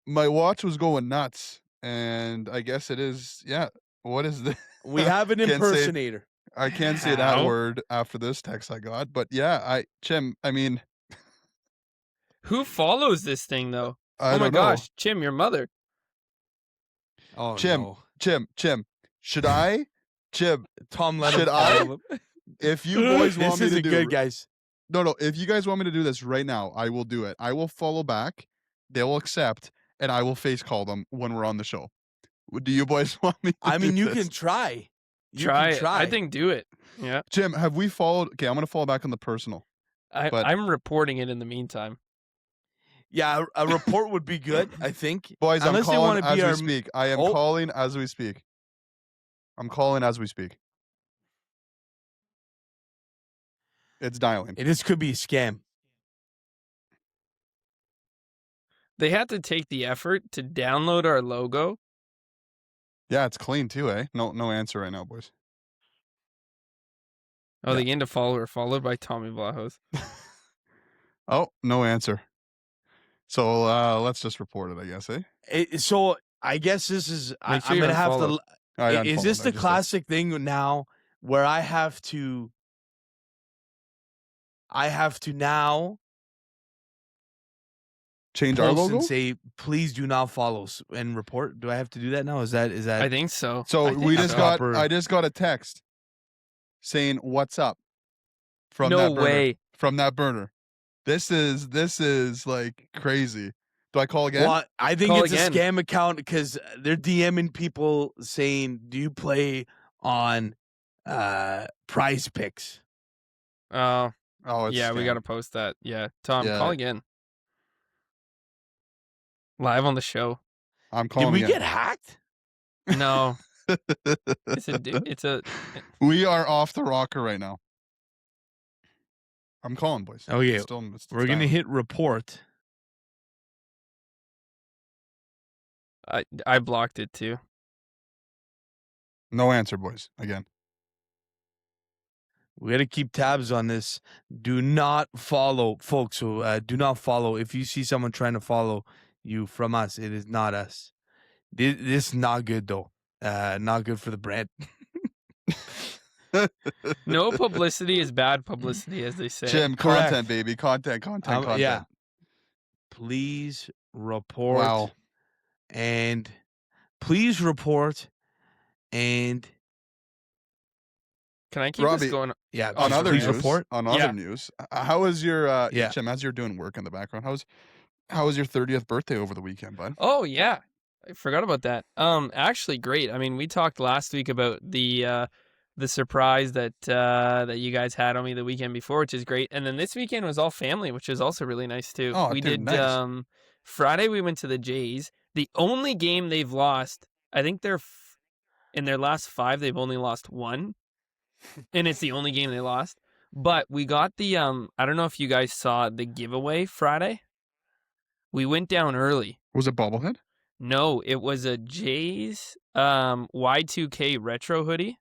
G: My watch was going nuts, and I guess it is. Yeah. What is this?
A: We have an impersonator.
G: I can't say that word after this text I got, but yeah, Chim, I mean.
F: Who follows this thing, though?
G: Oh
F: my gosh, Chim, your mother.
A: Oh,
G: Chim,
A: no.
G: Chim, should I? Chim,
A: Tom,
G: should I? If you boys want me to do
A: this is good, guys.
G: No, if you guys want me to do this right now, I will do it. I will follow back, they will accept, and I will face call them when we're on the show. Do you boys want me to do
A: you
G: this?
A: can try.
F: Try. I think do it. Yeah.
G: Jim, have we followed? Okay, I'm going to fall back on the personal.
F: I'm reporting it in the meantime.
A: Yeah, a report would be good, I think.
G: Boys, I'm calling as we speak. I am calling as we speak. I'm calling as we speak. It's dialing.
A: This could be a scam.
F: They had to take the effort to download our logo.
G: Yeah, it's clean too, eh? No answer right now, boys.
F: Oh, the end of follower followed by Tommy Vlahos.
G: Oh, no answer. So let's just report it, I guess, eh?
A: So I guess this is
F: Make sure
A: I'm
F: you
A: gonna have
F: unfollow.
A: to.
G: I
A: Is this
G: unfollowed, I
A: the
G: just did.
A: classic thing now where I have to now
G: Change our
A: post
G: logo?
A: and say, please do not follow and report? Do I have to do that now? Is that
F: I think so.
G: So
F: I think
G: we
A: so.
G: just got
A: Proper-
G: I just got a text saying what's up from
F: No
G: that burner.
F: way.
G: From that burner. This is like crazy. Do I call again?
A: Well, I think
F: Call
A: it's
F: again.
A: a scam account because they're DMing people saying, "Do you play on Prize Picks?"
F: Oh,
G: Oh, it's
F: yeah, we
G: scam.
F: got to post that. Yeah, Tom,
G: Yeah.
F: call again. Live on the show.
G: I'm
A: Did
G: calling
A: we
G: again.
A: get hacked?
F: No, it's a.
G: We are off the rocker right now. I'm calling, boys.
A: Okay,
G: It's still
A: we're gonna
G: dialing.
A: hit report.
F: I blocked it too.
G: No answer, boys. Again.
A: We got to keep tabs on this. Do not follow, folks. So do not follow. If you see someone trying to follow you from us, it is not us. This is not good though. Not good for the brand.
F: No publicity is bad publicity, as they say.
G: Jim,
A: Correct.
G: content, baby. Content.
A: Yeah. Please report.
G: Wow.
A: And please report. And
F: Can I keep
G: Robbie,
F: this going?
A: yeah,
G: On
A: just
G: other
A: please
G: news,
A: report.
F: Yeah.
G: how was your
A: Yeah.
G: Jim, as you're doing work in the background, how was your 30th birthday over the weekend, bud?
F: Oh yeah, I forgot about that. Actually, great. I mean, we talked last week about the surprise that that you guys had on me the weekend before, which is great. And then this weekend was all family, which is also really nice too.
G: Oh,
F: we
G: dude,
F: did
G: nice.
F: Friday. We went to the Jays. The only game they've lost, I think in their last 5, they've only lost 1, and it's the only game they lost. But we got the I don't know if you guys saw the giveaway Friday. We went down early.
G: Was it bobblehead?
F: No, it was a Jays Y2K retro hoodie.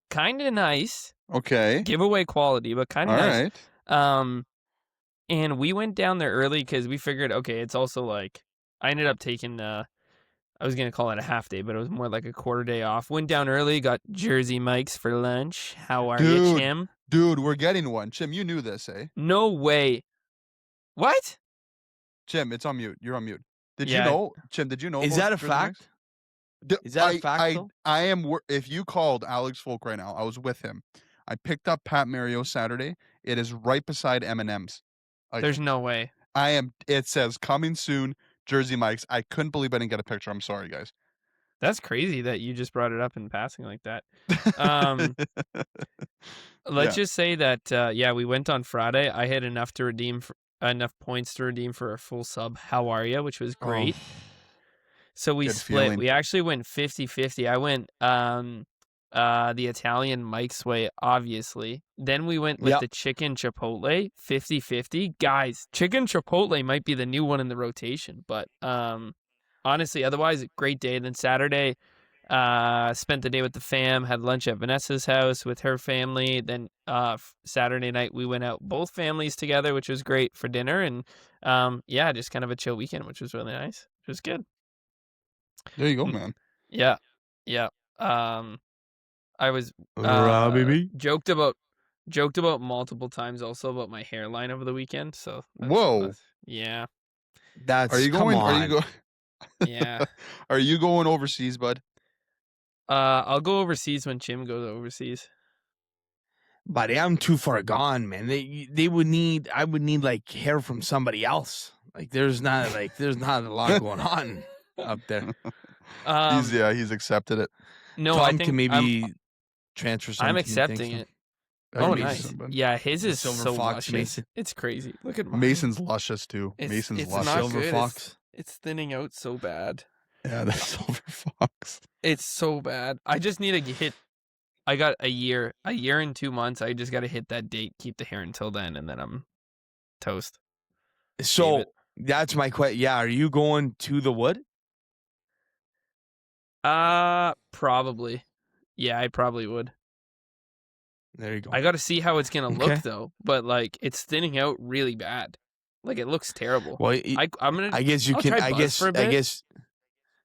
F: Kind of nice.
G: Okay.
F: Giveaway quality, but kind of
G: All
F: nice.
G: right.
F: And we went down there early because we figured, okay, it's also like, I ended up taking, I was going to call it a half day, but it was more like a quarter day off. Went down early, got Jersey Mike's for lunch. How are you,
G: Dude.
F: Chim?
G: Dude, we're getting one. Jim, you knew this, eh?
F: No way. What?
G: Jim, it's on mute. You're on mute. Did
F: Yeah.
G: you know? Jim, did you know?
A: Is
G: about
A: that a
G: Jersey
A: fact?
G: Mike's?
A: Is that a fact, though?
G: I am. If you called Alex Folk right now, I was with him. I picked up Pat Mario Saturday. It is right beside M&M's. Like,
F: There's no way.
G: I am. It says coming soon, Jersey Mike's. I couldn't believe I didn't get a picture. I'm sorry, guys.
F: That's crazy that you just brought it up in passing like that. Let's just say that, we went on Friday. I had enough to redeem enough points to redeem for a full sub. How are you? Which was great. So we
G: Good
F: split.
G: feeling.
F: We actually went 50-50. I went the Italian Mike's way, obviously. Then we went with
A: Yep.
F: the chicken chipotle, 50-50. Guys, chicken chipotle might be the new one in the rotation, but honestly, otherwise, great day. Then Saturday, spent the day with the fam, had lunch at Vanessa's house with her family. Then Saturday night, we went out, both families together, which was great for dinner. And just kind of a chill weekend, which was really nice. It was good.
G: There you go, man.
F: Yeah. I was
A: Robbie.
F: joked about multiple times also about my hairline over the weekend. So
G: Whoa.
F: yeah.
A: That's
G: Are you
A: come
G: going?
A: on.
G: Are you go?
F: Yeah.
G: Are you going overseas, bud?
F: I'll go overseas when Jim goes overseas.
A: Buddy, I'm too far gone, man. I would need like hair from somebody else. Like there's not a lot going on up there.
G: He's accepted it.
F: No,
A: Tom
F: I think
A: can maybe transfer something.
F: I'm accepting it.
G: That'd
F: Oh,
G: be
F: nice.
G: decent, bud.
F: Yeah, his is
A: Silver
F: so
A: Fox
F: luscious.
A: Mason.
F: It's crazy. Look at mine.
G: Mason's luscious too.
F: It's-
G: Mason's
F: it's
G: luscious.
F: not
A: Silver
F: good.
A: Fox.
F: It's thinning out so bad.
G: Yeah, that's Silver Fox.
F: It's so bad. I just need to hit. I got a year and 2 months. I just got to hit that date, keep the hair until then, and then I'm toast.
A: So
F: it.
A: that's my question. Yeah, are you going to the wood?
F: Probably. Yeah, I probably would.
A: There you go.
F: I got to see how it's gonna
A: Okay.
F: look though. But like, it's thinning out really bad. Like, it looks terrible.
A: Well,
F: I'm gonna.
A: I guess you
F: I'll
A: can.
F: try
A: I
F: Buzz
A: guess.
F: for a bit.
A: I guess.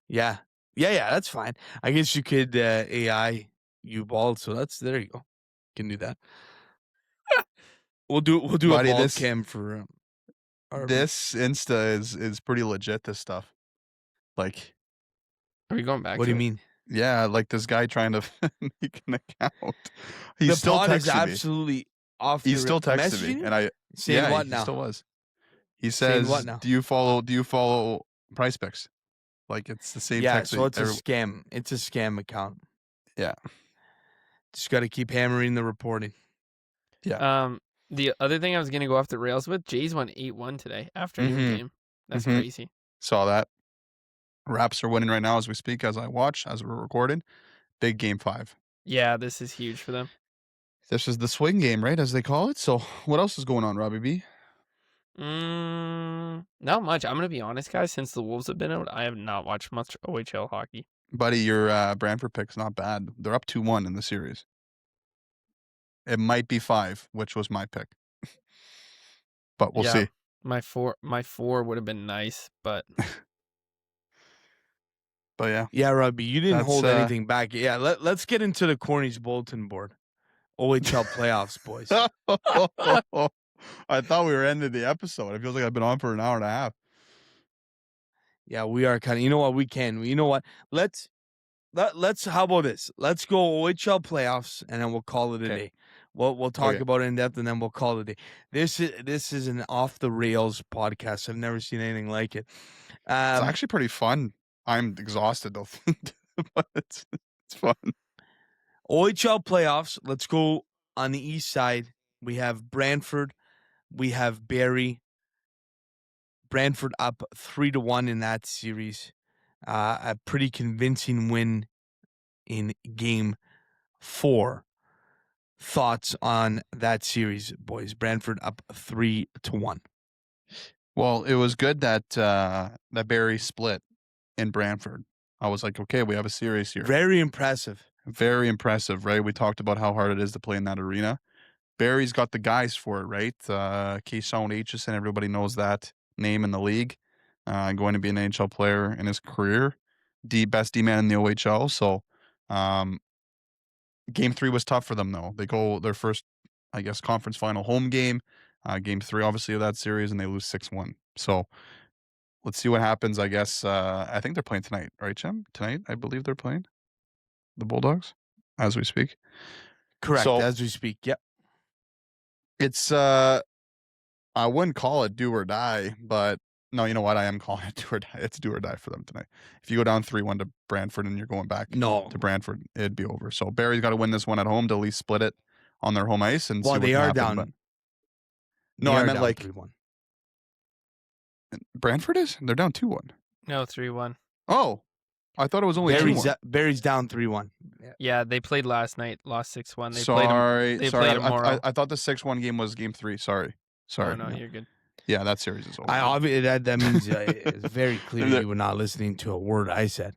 A: Yeah. That's fine. I guess you could AI you bald. So there you go. Can do that. We'll do
G: Buddy,
A: a bald
G: this-
A: cam for.
G: This Insta is pretty legit. This stuff, like,
F: Are we going back?
A: What
F: to
A: do you
F: it?
A: mean?
G: yeah, like this guy trying to make an account. He
A: The
G: still
A: pod is
G: texted me.
A: absolutely off.
G: He
A: the
G: still texted
A: messaging
G: me,
A: you?
G: and I
A: Saying
G: yeah,
A: what
G: he
A: now?
G: still was. He
A: Saying
G: says,
A: what now?
G: Do you follow Price Picks? Like, it's the same
A: Yeah,
G: text.
A: so it's a scam. It's a scam account.
G: Yeah.
A: Just got to keep hammering the reporting.
F: The other thing I was gonna go off the rails with, Jays won 8-1 today afternoon
G: Mhm.
F: game. That's
G: Mhm.
F: crazy.
G: Saw that. Raps are winning right now as we speak, as we're recording. Big game 5.
F: Yeah, this is huge for them.
G: This is the swing game, right, as they call it. So what else is going on, Robbie B?
F: Not much. I'm gonna be honest, guys. Since the Wolves have been out, I have not watched much OHL hockey.
G: Buddy, your Brantford pick's not bad. They're up 2-1 in the series. It might be 5, which was my pick. But we'll
F: Yeah.
G: see.
F: My four would have been nice, but
G: But yeah.
A: Yeah, Robbie, you didn't
G: That's,
A: hold anything back. Yeah, let's get into the Corny's bulletin board. OHL playoffs, boys.
G: I thought we were ending the episode. It feels like I've been on for an hour and a half.
A: Yeah, we are kind of. You know what? We can. You know what? Let's. How about this? Let's go OHL playoffs, and then we'll call it a day. We'll talk
G: Okay.
A: about it in depth, and then we'll call it a day. This is an off the rails podcast. I've never seen anything like it.
G: It's actually pretty fun. I'm exhausted though, but it's fun.
A: OHL playoffs. Let's go on the east side. We have Brantford. We have Barrie. Brantford up 3-1 in that series. A pretty convincing win in game 4. Thoughts on that series, boys? Brantford up 3-1.
G: Well, it was good that that Barrie split in Brantford. I was like, okay, we have a series here.
A: Very impressive.
G: Very impressive, right? We talked about how hard it is to play in that arena. Barry's got the guys for it, right? Keyshawn Aitchison, everybody knows that name in the league. Going to be an NHL player in his career. Best D-man in the OHL. So game 3 was tough for them, though. They go their first, I guess, conference final home game. Game 3, obviously, of that series, and they lose 6-1. So let's see what happens, I guess. I think they're playing tonight, right, Jim? Tonight, I believe they're playing the Bulldogs as we speak.
A: Correct,
G: So-
A: as we speak. Yep.
G: It's I wouldn't call it do or die, but no, you know what? I am calling it do or die. It's do or die for them tonight. If you go down 3-1 to Brantford and you're going back
A: No.
G: to Brantford, it'd be over. So Barry's got to win this one at home to at least split it on their home ice and see
A: Well,
G: what
A: they
G: can
A: are
G: happen,
A: down.
G: but-
A: They
G: No, I
A: are
G: meant
A: down
G: like
A: 3-1.
G: Brantford is? They're down 2-1.
F: no 3-1.
G: Oh, I thought it was only
A: Barry's,
G: 2-1.
A: Barry's down 3-1.
F: Yeah, they played last night, lost 6-1. They
G: Sorry,
F: they
G: sorry.
F: play tomorrow.
G: I thought the 6-1 game was game 3. Sorry.
F: Oh, no,
G: Yeah.
F: you're good.
G: Yeah, that series is over.
A: I obviously that means it's very clear you were not listening to a word I said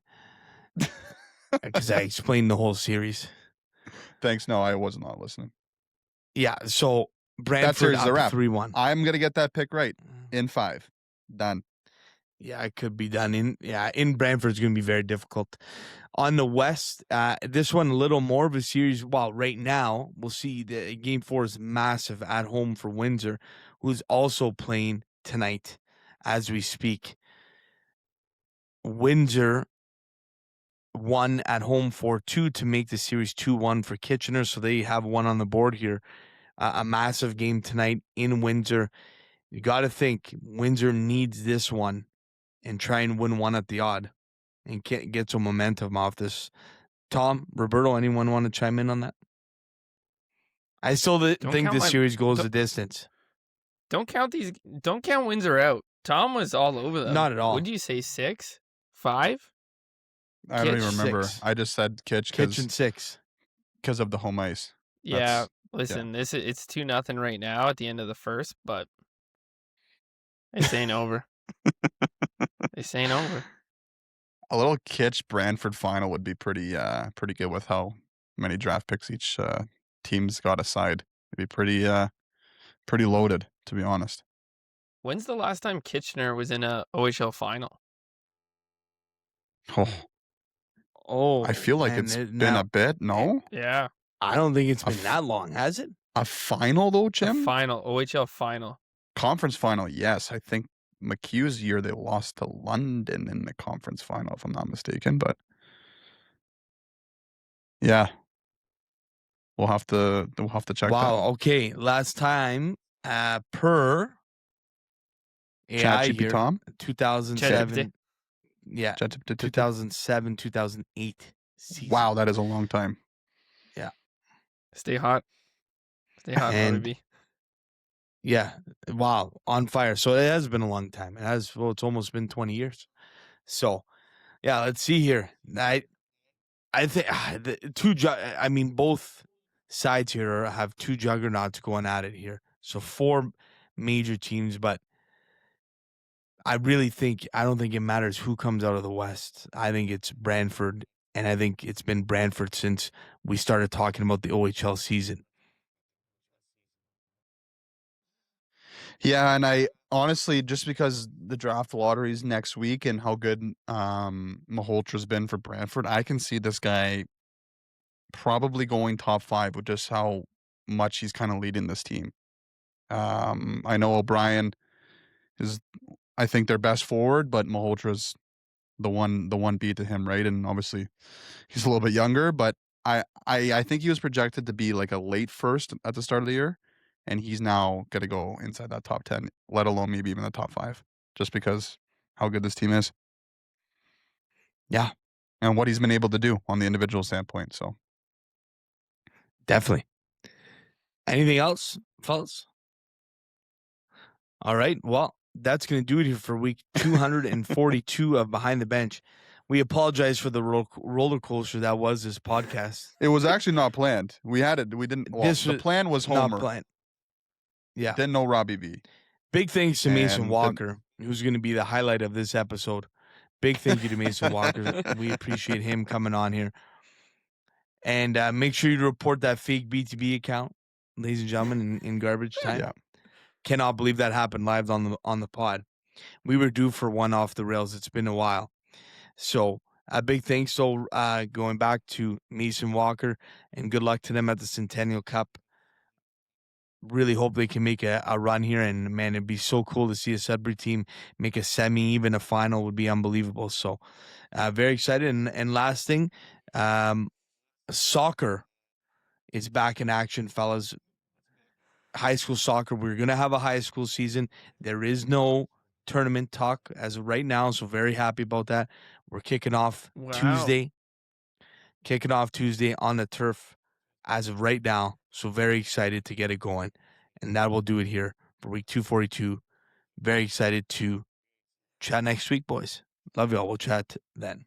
A: because I explained the whole series.
G: Thanks. No, I was not listening.
A: Yeah, so Brantford
G: series is a
A: up
G: wrap.
A: 3-1.
G: I'm gonna get that pick right in 5. Done.
A: Yeah, it could be done in Brantford. It's going to be very difficult. On the West, this one a little more of a series. Well, right now we'll see the game 4 is massive at home for Windsor, who's also playing tonight as we speak. Windsor won at home 4-2 to make the series 2-1 for Kitchener, so they have one on the board here. A massive game tonight in Windsor. You got to think Windsor needs this one and try and win one at the odd and get some momentum off this. Tom, Roberto, anyone want to chime in on that? I still think
F: count
A: this
F: my-
A: series goes
F: don't-
A: the distance.
F: Don't count Windsor out. Tom was all over them.
A: Not at all.
F: Would you say 6? 5?
G: I don't even
A: Kitch,
G: remember.
A: 6.
G: I just said Kitch
A: Kitchen 6.
G: because of the home ice.
F: Yeah.
G: That's-
F: Listen, it's 2-0 right now at the end of the first, but it's ain't over. It's ain't over.
G: A little Kitch Brantford final would be pretty good with how many draft picks each teams got a side. It'd be pretty loaded, to be honest.
F: When's the last time Kitchener was in a OHL final?
G: Oh, I feel like it's been a bit. No,
F: Yeah,
A: I don't think it's been that long, has it?
G: a final though,
F: a
G: Jim.
F: final, OHL final.
G: Conference final, yes. I think McHugh's year they lost to London in the conference final, if I'm not mistaken. But yeah, we'll have to check
A: Wow.
G: that.
A: Okay. Last time, per AI
G: ChatGPT
A: here,
G: Tom?
A: 2007.
F: ChatGPT.
A: Yeah,
G: ChatGPT.
A: 2007, 2008 season.
G: Wow, that is a long time.
F: Stay hot. Stay hot,
A: And-
F: baby.
A: Yeah. Wow. On fire. So it has been a long time. It has. Well, it's almost been 20 years. So, yeah. Let's see here. I think I mean, both sides here have two juggernauts going at it here. So 4 major teams, but I don't think it matters who comes out of the West. I think it's Brantford, and I think it's been Brantford since we started talking about the OHL season.
G: Yeah, and I honestly, just because the draft lottery is next week and how good Malholtra's been for Brantford, I can see this guy probably going top 5 with just how much he's kind of leading this team. I know O'Brien is, I think, their best forward, but Malholtra's the one beat to him, right? And obviously he's a little bit younger, but I think he was projected to be like a late first at the start of the year, and he's now going to go inside that top 10, let alone maybe even the top 5, just because how good this team is.
A: Yeah.
G: And what he's been able to do on the individual standpoint. So
A: Definitely. Anything else, fellas? All right. Well, that's going to do it here for week 242 of Behind the Bench. We apologize for the roller coaster that was this podcast.
G: it was actually not planned. We had it. We didn't. Well, the plan was Homer.
A: Not planned. Yeah.
G: Didn't know Robbie V.
A: Big thanks to Mason
G: And
A: Walker, who's going to be the highlight of this episode. Big thank you to Mason Walker. We appreciate him coming on here. And make sure you report that fake BTB account, ladies and gentlemen, in garbage time.
G: Yeah.
A: Cannot believe that happened live on the pod. We were due for one off the rails. It's been a while. So a big thanks going back to Mason Walker, and good luck to them at the Centennial Cup. Really hope they can make a run here, and man, it'd be so cool to see a Sudbury team make a semi, even a final would be unbelievable. So very excited. And last thing, soccer is back in action, fellas. High school soccer. We're going to have a high school season. There is no tournament talk as of right now, so very happy about that. We're kicking off Tuesday. Kicking off Tuesday on the turf as of right now. So very excited to get it going. And that will do it here for week 242. Very excited to chat next week, boys. Love y'all. We'll chat then.